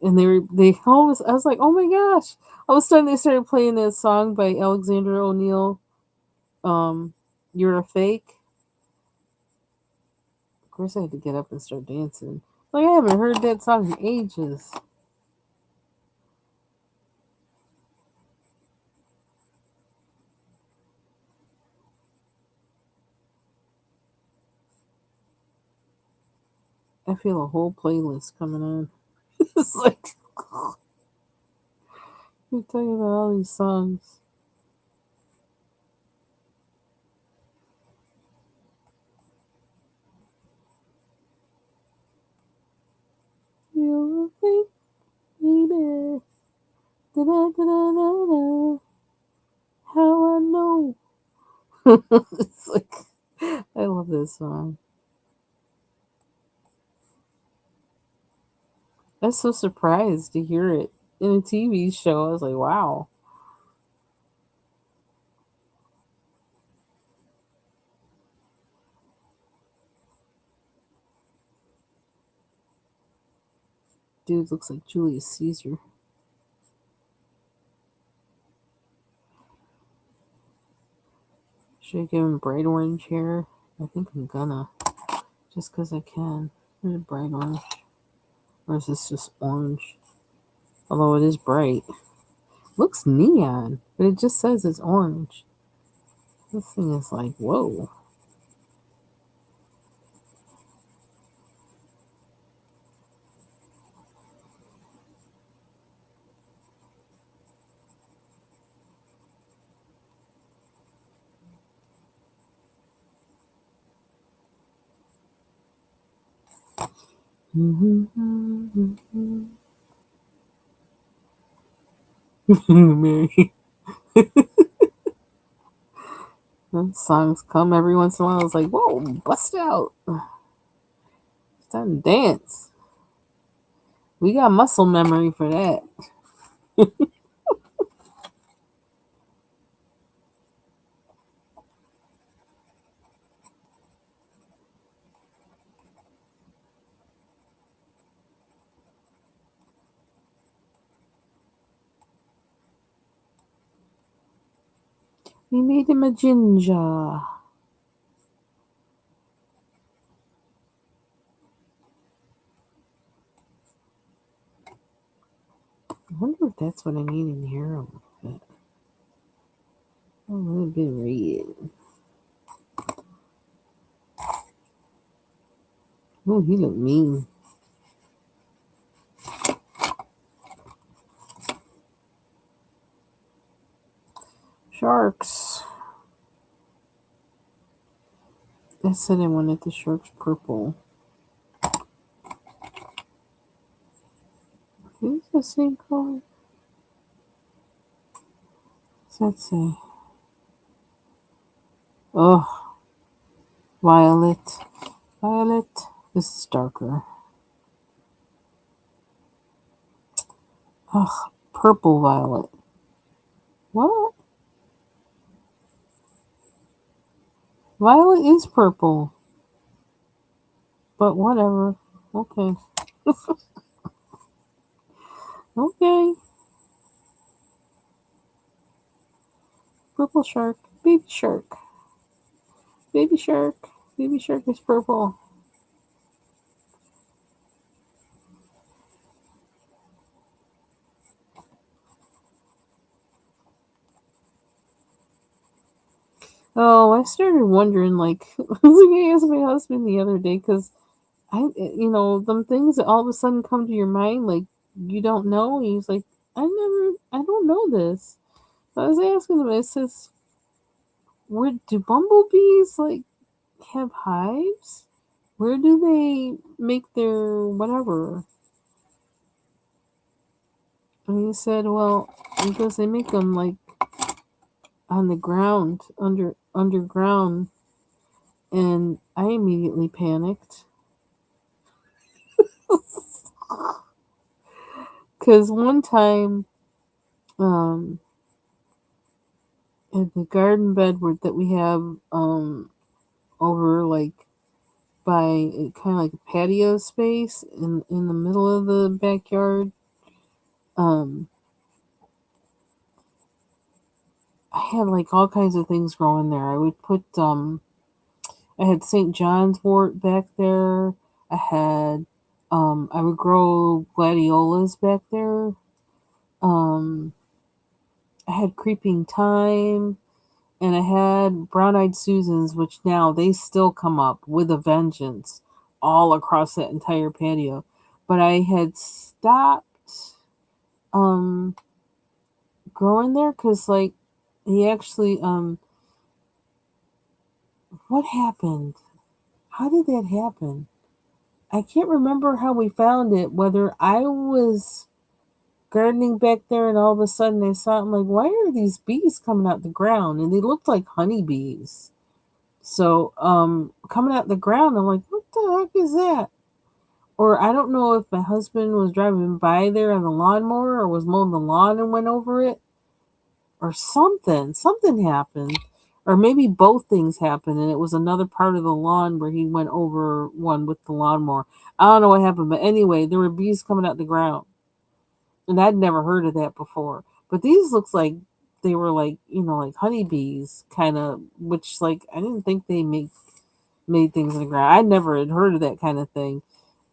and they almost I was like, oh my gosh! All of a sudden they started playing that song by Alexander O'Neill, "You're a Fake." Of course, I had to get up and start dancing. Like I haven't heard that song in ages. I feel a whole playlist coming on. It's like you're talking about all these songs. You're a fake, baby. Da da da da da da. How I know. It's like I love this song. I was so surprised to hear it in a TV show. I was like, wow. Dude looks like Julius Caesar. Should I give him bright orange hair? I think I'm gonna. Just because I can. Is it bright orange? Or is this just orange? Although it is bright. Looks neon, but it just says it's orange. This thing is like, whoa. Mary. Those songs come every once in a while. I was like, whoa, bust out. It's time to dance. We got muscle memory for that. We made him a ginger. I wonder if that's what I need in here. A little bit red. Oh, he look mean. Sharks. I said I wanted the sharks purple. the same color? What's that say? Oh, violet. Violet. This is darker. Ugh, purple violet. What? Violet is purple. But whatever. Okay. Okay. Purple shark. Baby shark. Baby shark. Baby shark is purple. Oh, I started wondering, like, I was gonna ask my husband the other day, because them things that all of a sudden come to your mind, like, you don't know. He's like, I don't know this. So I was asking him, I says, where do bumblebees, like, have hives? Where do they make their whatever? And he said, well, because they make them, like, on the ground, underground. And I immediately panicked. Because one time, um, in the garden bed that we have, over, like, by kind of like a patio space in the middle of the backyard, um, I had, like, all kinds of things growing there. I would put, I had St. John's wort back there. I had, I would grow gladiolas back there. Um, I had creeping thyme, and I had brown-eyed Susans, which now they still come up with a vengeance all across that entire patio. But I had stopped um growing there because, like, he actually, what happened? How did that happen? I can't remember how we found it, whether I was gardening back there and all of a sudden I saw it. I'm like, why are these bees coming out the ground? And they looked like honeybees. So, coming out the ground, I'm like, what the heck is that? Or I don't know if my husband was driving by there on the lawnmower or was mowing the lawn and went over it or something. Something happened. Or maybe both things happened and it was another part of the lawn where he went over one with the lawnmower. I don't know what happened, but anyway, there were bees coming out the ground. And I'd never heard of that before. But these looks like they were, like, like honeybees, kind of, which, like, I didn't think they made things in the ground. I never had heard of that kind of thing.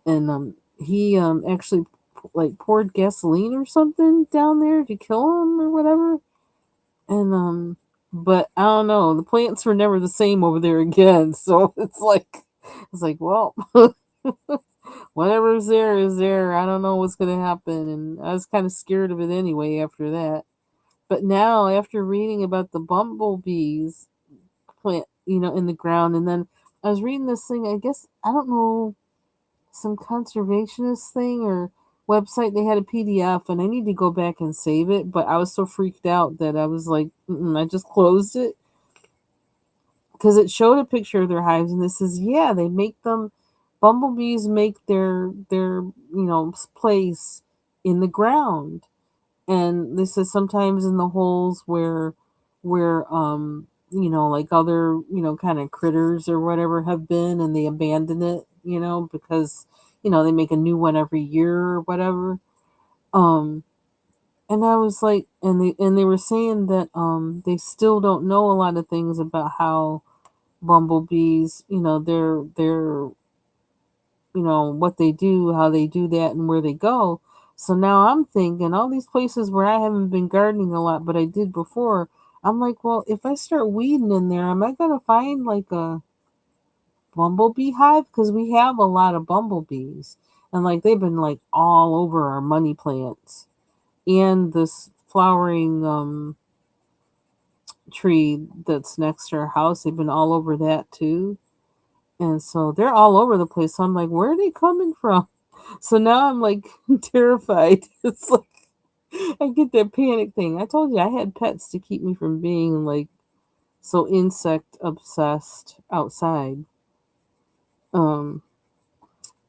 And he actually, like, poured gasoline or something down there to kill him or whatever. And but I don't know. The plants were never the same over there again. So it's like, well, whatever's there is there. I don't know what's gonna happen, and I was kind of scared of it anyway after that. But now, after reading about the bumblebees plant, in the ground, and then I was reading this thing. I guess I don't know, some conservationist thing or website. They had a PDF, and I need to go back and save it. But I was so freaked out that I was like, I just closed it because it showed a picture of their hives, and this is, yeah, they make them. Bumblebees make their place in the ground, and this is sometimes in the holes where like other kind of critters or whatever have been, and they abandon it, because they make a new one every year or whatever. um and I was like, and they were saying that they still don't know a lot of things about how bumblebees, they're what they do, how they do that, and where they go. So now I'm thinking all these places where I haven't been gardening a lot, but I did before. I'm like, well, if I start weeding in there, am I gonna find, like, a bumblebee hive? Because we have a lot of bumblebees, and, like, they've been, like, all over our money plants and this flowering tree that's next to our house. They've been all over that too. And so they're all over the place. So I'm like, where are they coming from? So now I'm like terrified. It's like I get that panic thing. I told you I had pets to keep me from being like so insect obsessed outside. Um,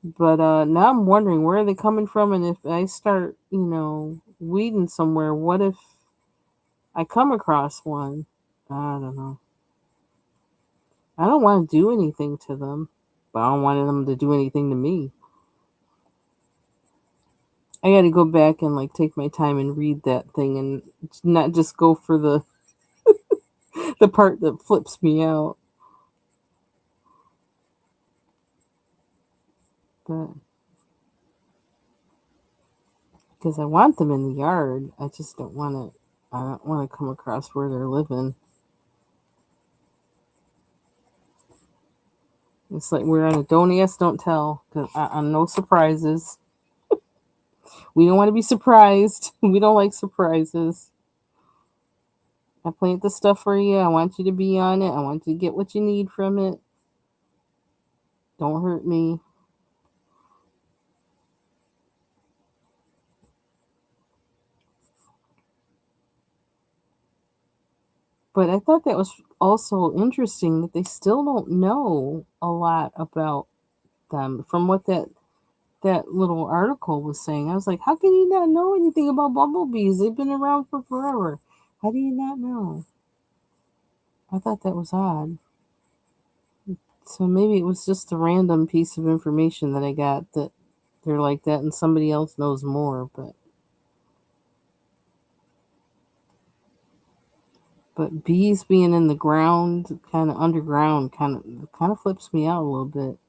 but now I'm wondering where are they coming from, and if I start, weeding somewhere, what if I come across one? I don't know. I don't want to do anything to them, but I don't want them to do anything to me. I got to go back and like take my time and read that thing, and not just go for the part that flips me out. But because I want them in the yard, I just don't want to. I don't want to come across where they're living. It's like we're on a don't ask, don't tell. Cause I'm no surprises. We don't want to be surprised. We don't like surprises. I plant the stuff for you. I want you to be on it. I want you to get what you need from it. Don't hurt me. But I thought that was also interesting that they still don't know a lot about them from what that little article was saying. I was like, how can you not know anything about bumblebees? They've been around for forever. How do you not know? I thought that was odd. So maybe it was just a random piece of information that I got that they're like that and somebody else knows more, but bees being in the ground, kind of underground, kind of flips me out a little bit.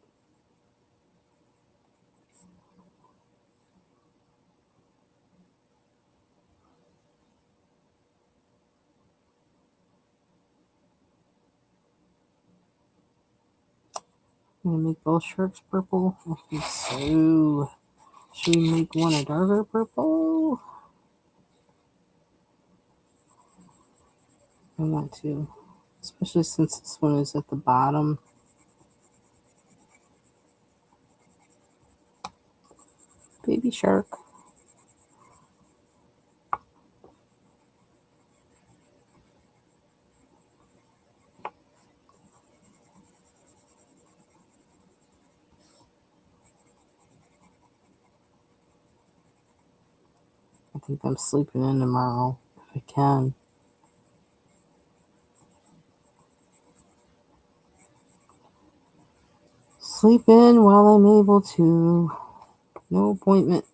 I'm gonna make both shirts purple. Okay, so should we make one a darker purple? I want to, especially since this one is at the bottom. Baby shark. I think I'm sleeping in tomorrow if I can. Sleep in while I'm able to. No appointment.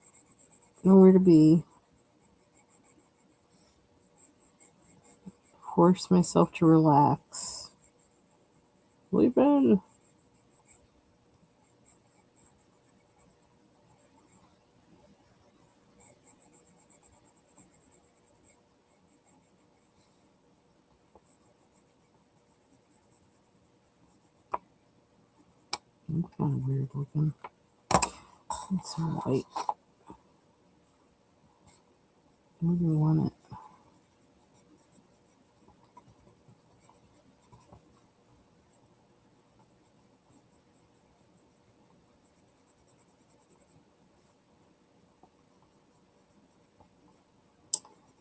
Nowhere to be. Force myself to relax. Sleep in. It's kind of weird looking. It's some white. Where do we want it?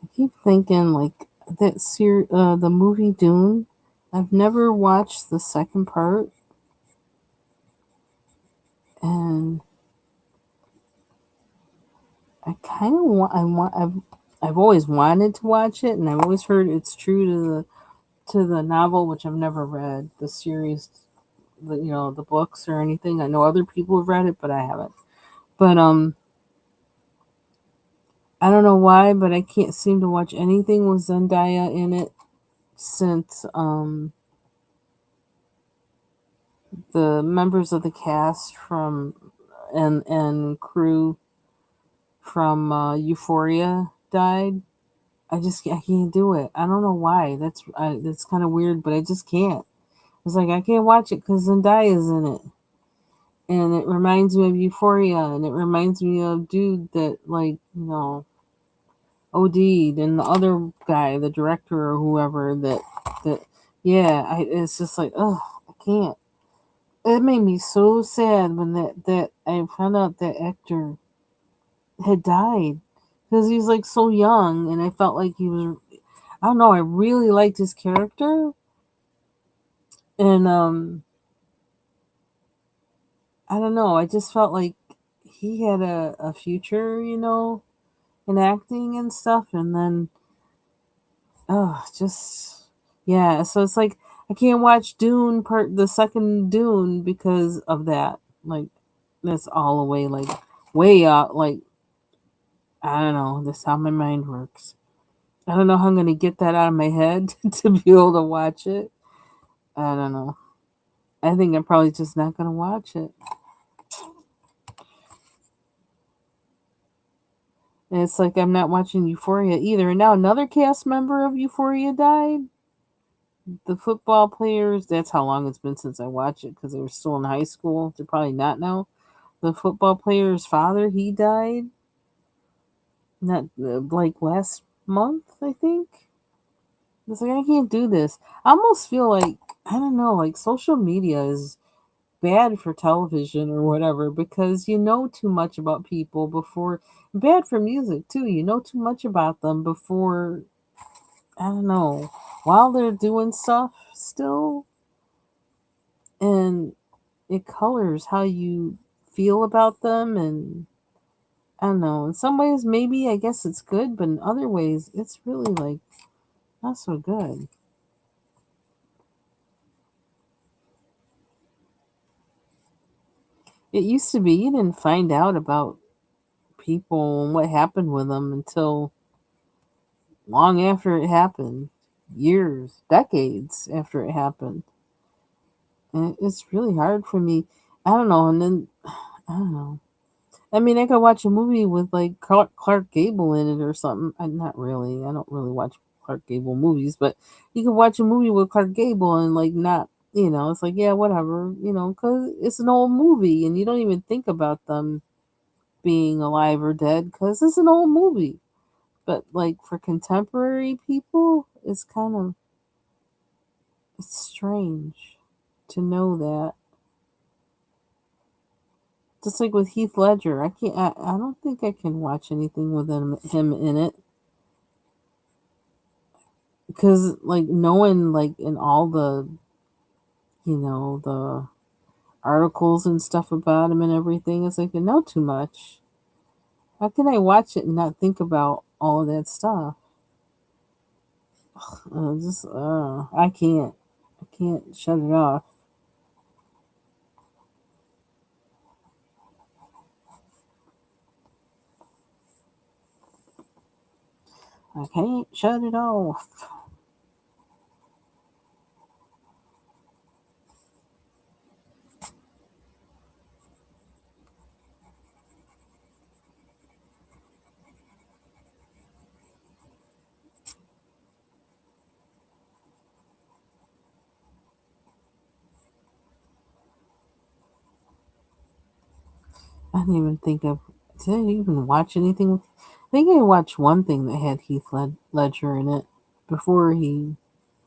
I keep thinking like the movie Dune. I've never watched the second part, and I kind of want. I've always wanted to watch it, and I've always heard it's true to the novel, which I've never read the series, the books or anything. I know other people have read it, but I haven't. But I don't know why, but I can't seem to watch anything with Zendaya in it since the members of the cast from and crew from Euphoria died. I can't do it. I don't know why. That's kind of weird, but I just can't. It's like I can't watch it because Zendaya's in it, and it reminds me of Euphoria, and it reminds me of dude that like OD'd, and the other guy, the director or whoever that yeah. It's just like I can't. It made me so sad when that I found out that actor had died because he was like so young, and I felt like he was. I don't know. I really liked his character, and I don't know. I just felt like he had a future, in acting and stuff, and then just yeah. So it's like I can't watch the second Dune because of that. Like that's all the way like way out. Like I don't know. That's how my mind works. I don't know how I'm gonna get that out of my head to be able to watch it. I don't know. I think I'm probably just not gonna watch it. And it's like I'm not watching Euphoria either. And now another cast member of Euphoria died. The football players. That's how long it's been since I watched it because they were still in high school. They're probably not now. The football player's father, he died. Not like last month, I think. It's like I can't do this. I almost feel like I don't know, like social media is bad for television or whatever because you know too much about people before bad for music too. You know too much about them before I don't know, while they're doing stuff still and it colors how you feel about them and I don't know. In some ways maybe I guess it's good, but in other ways it's really like not so good. It used to be you didn't find out about people and what happened with them until long after it happened, years, decades after it happened. And it's really hard for me. I don't know. And then, I don't know. I mean, I could watch a movie with like Clark Gable in it or something. Not really. I don't really watch Clark Gable movies, but you could watch a movie with Clark Gable and like not, it's like, yeah, whatever, because it's an old movie and you don't even think about them being alive or dead because it's an old movie. But like for contemporary people, it's strange to know that. Just like with Heath Ledger, I can't. I don't think I can watch anything with him in it because like knowing like in all the the articles and stuff about him and everything, it's like I know too much. How can I watch it and not think about all of that stuff? I can't. I can't shut it off. I can't shut it off. I didn't even think of. Did I even watch anything? I think I watched one thing that had Ledger in it before he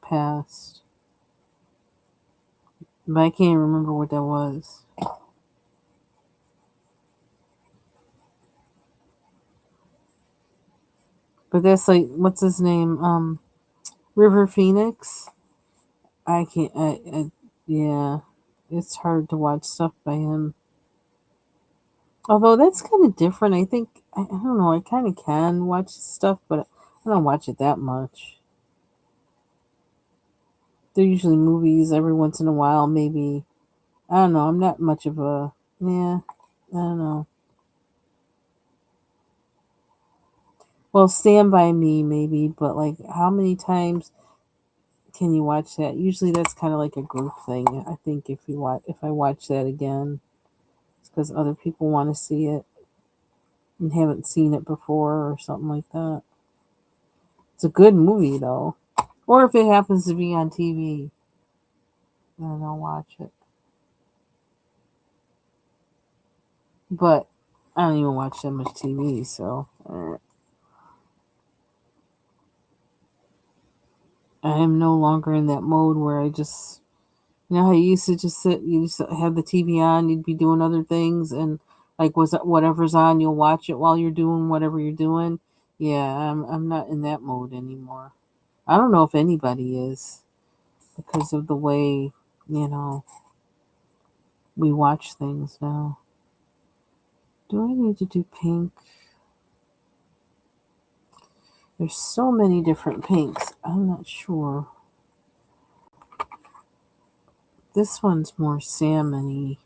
passed, but I can't remember what that was. But that's like, what's his name? River Phoenix. I can't. Yeah, it's hard to watch stuff by him. Although that's kind of different. I think I don't know. I kind of can watch stuff, but I don't watch it that much. They're usually movies every once in a while, maybe. I don't know. I'm not much of a yeah. I don't know. Well, Stand by Me maybe, but like how many times can you watch that? Usually that's kind of like a group thing. I think if I watch that again, it's because other people want to see it and haven't seen it before or something like that. It's a good movie though. Or if it happens to be on TV, then I'll watch it. But I don't even watch that much TV, so I am no longer in that mode where I just You know how you used to just sit, you used to have the TV on, you'd be doing other things, and like was it whatever's on, you'll watch it while you're doing whatever you're doing. Yeah, I'm not in that mode anymore. I don't know if anybody is because of the way, you know, we watch things now. Do I need to do pink? There's so many different pinks. I'm not sure. This one's more salmon-y.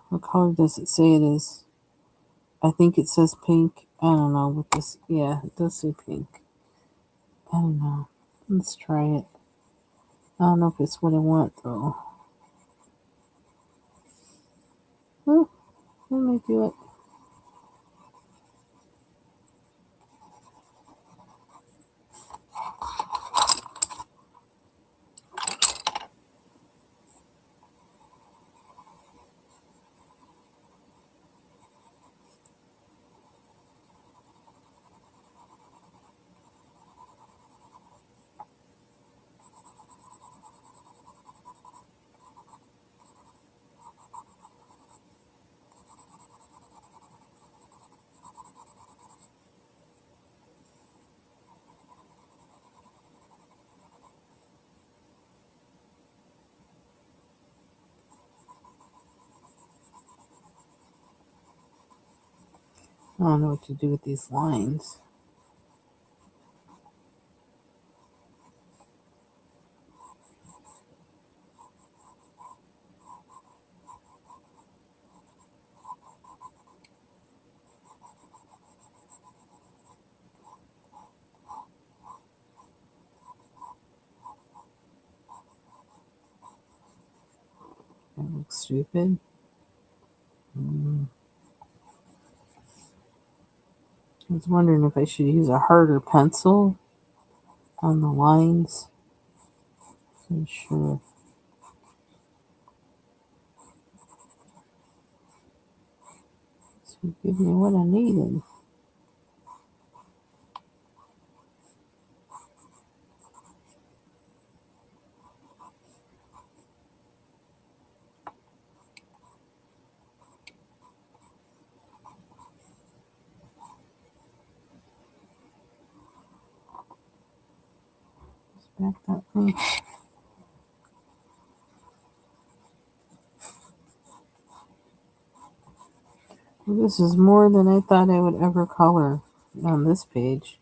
What color does it say it is? I think it says pink. I don't know what this. Yeah, it does say pink. I don't know. Let's try it. I don't know if it's what I want though. Oh, let me do it. I don't know what to do with these lines. That looks stupid. I was wondering if I should use a harder pencil on the lines. I'm sure. This would give me what I needed. Back that way. Well, this is more than I thought I would ever color on this page.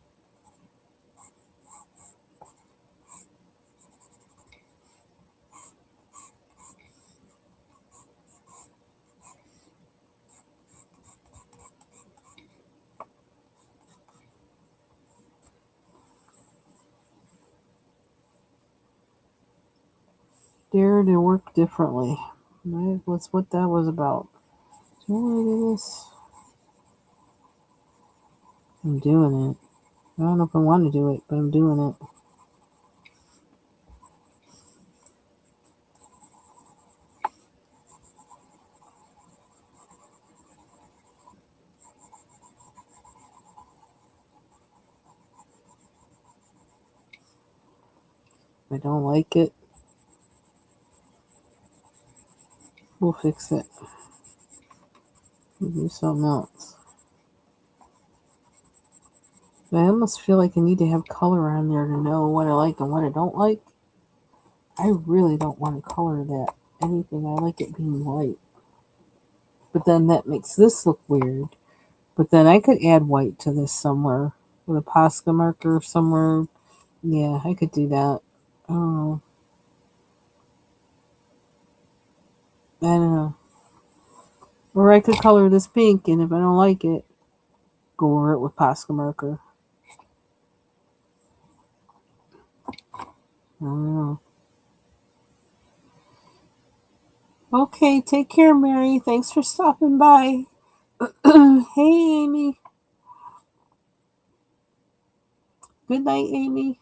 Dare to work differently. Right? What's what that was about. Do you want to do this? I'm doing it. I don't know if I want to do it, but I'm doing it. If I don't like it, we'll fix it. We'll do something else. But I almost feel like I need to have color on there to know what I like and what I don't like. I really don't want to color that anything. I like it being white. But then that makes this look weird. But then I could add white to this somewhere with a Posca marker somewhere. Yeah, I could do that. Oh, I don't know. Or I could color this pink, and if I don't like it, go over it with Posca marker. I don't know. Okay, take care, Mary. Thanks for stopping by. Hey, Amy. Good night, Amy.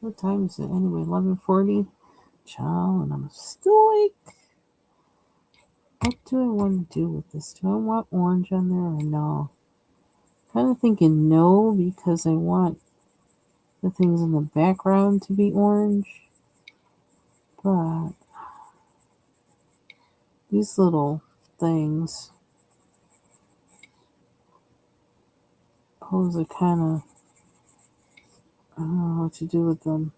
What time is it anyway? 11:40. Child, and I'm still awake. What do I want to do with this? Do I want orange on there or no? Kind of thinking no because I want the things in the background to be orange. But these little things pose a kind of, I don't know what to do with them.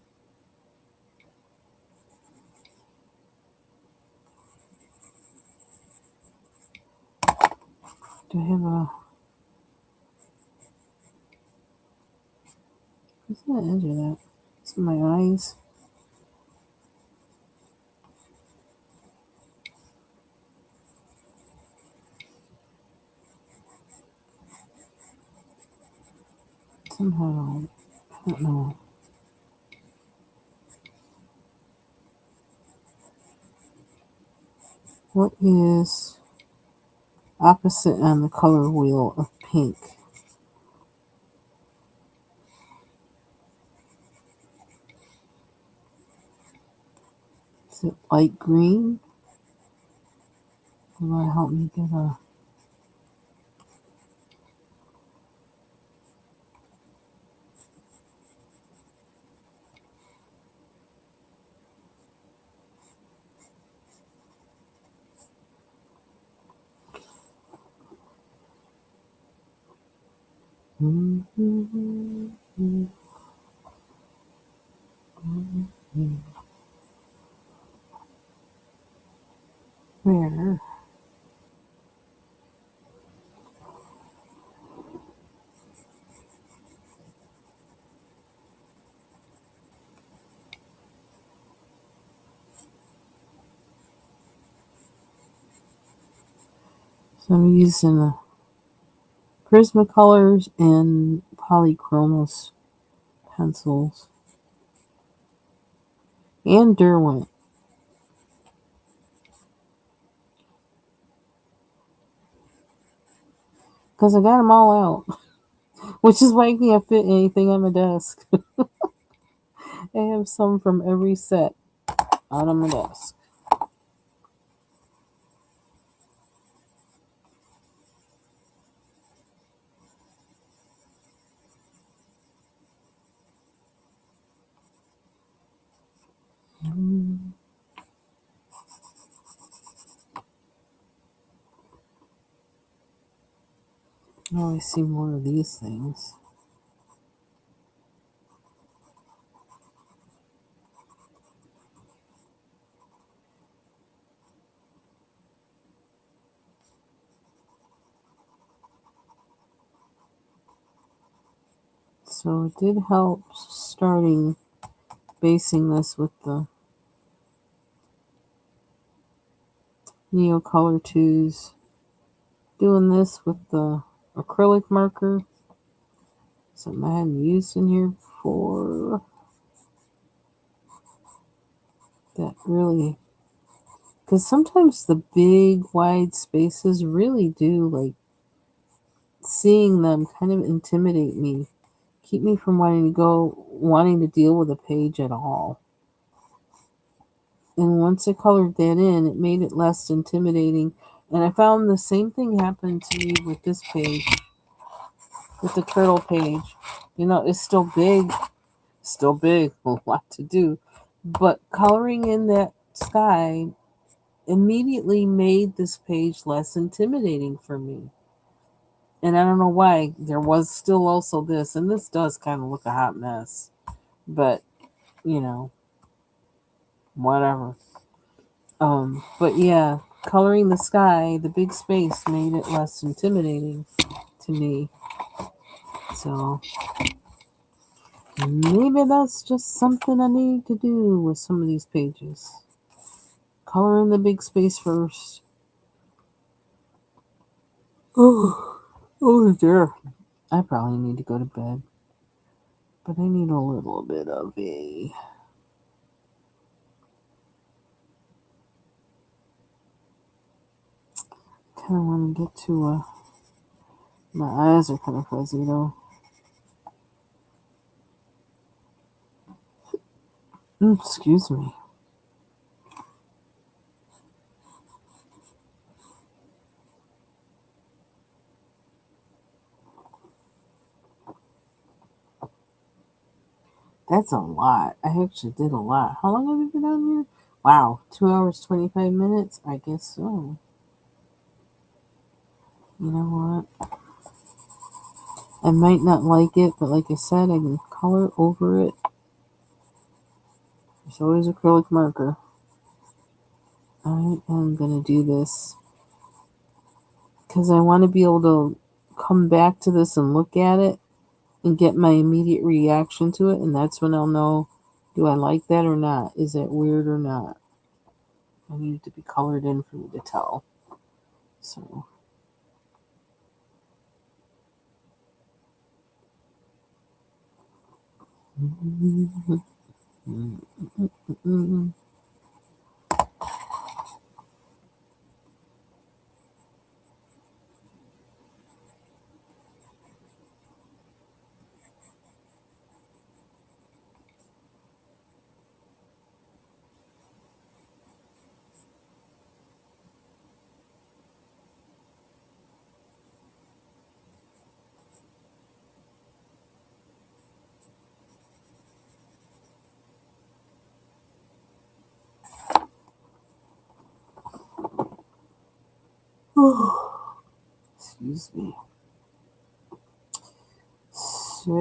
Do I have a, what's the edge of that? It's in my eyes. Somehow, I don't know. What is opposite on the color wheel of pink? Is it light green? Will that help me get a... Where? So I'm using Prismacolors and Polychromos pencils. And Derwent. Because I got them all out. Which is why I can't fit anything on my desk. I have some from every set out on my desk. I always see more of these things. So it did help starting basing this with the Neo Color 2s. Doing this with the acrylic marker. Something I hadn't used in here before. That really... Because sometimes the big, wide spaces really do, like, seeing them kind of intimidate me. Keep me from wanting to deal with a page at all. And once I colored that in, it made it less intimidating. And I found the same thing happened to me with this page, with the turtle page. You know, it's still big, a lot to do. But coloring in that sky immediately made this page less intimidating for me. And I don't know why. There was still also this, and this does kind of look a hot mess. But, you know, whatever. But yeah, coloring the sky, the big space made it less intimidating to me. So maybe that's just something I need to do with some of these pages. Color in the big space first. Oh dear. I probably need to go to bed. But I need a little bit of a... kind of want to get to my eyes are kind of fuzzy though. Excuse me. That's a lot. I actually did a lot. How long have we been on here? Wow, 2 hours, 25 minutes? I guess so. You know what? I might not like it, but like I said, I can color over it. There's always acrylic marker. I am going to do this because I want to be able to come back to this and look at it and get my immediate reaction to it. And that's when I'll know, do I like that or not? Is it weird or not? I need it to be colored in for me to tell. So. Excuse me. So,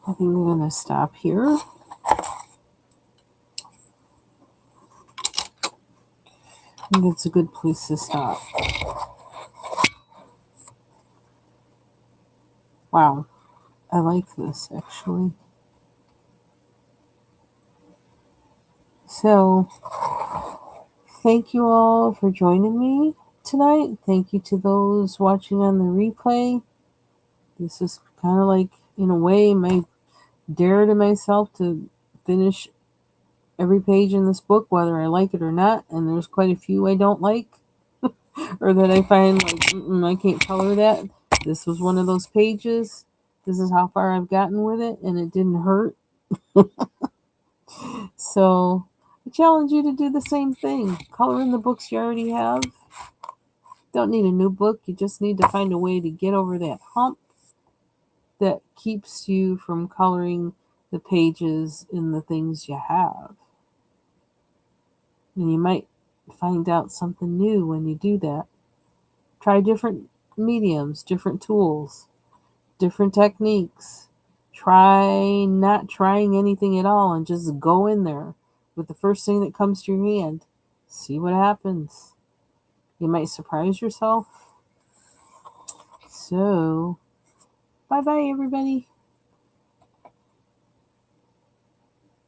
I think we're going to stop here. I think it's a good place to stop. Wow, I like this actually. So, thank you all for joining me tonight. Thank you to those watching on the replay. This is kind of like, in a way, my dare to myself to finish every page in this book, whether I like it or not. And there's quite a few I don't like, or that I find like, I can't color that. This was one of those pages. This is how far I've gotten with it, and it didn't hurt. So I challenge you to do the same thing. Color in the books you already have. Don't need a new book. You just need to find a way to get over that hump that keeps you from coloring the pages in the things you have. And you might find out something new when you do that. Try different mediums, different tools, different techniques. Try not trying anything at all and just go in there with the first thing that comes to your hand. See what happens. You might surprise yourself. So, bye-bye, everybody.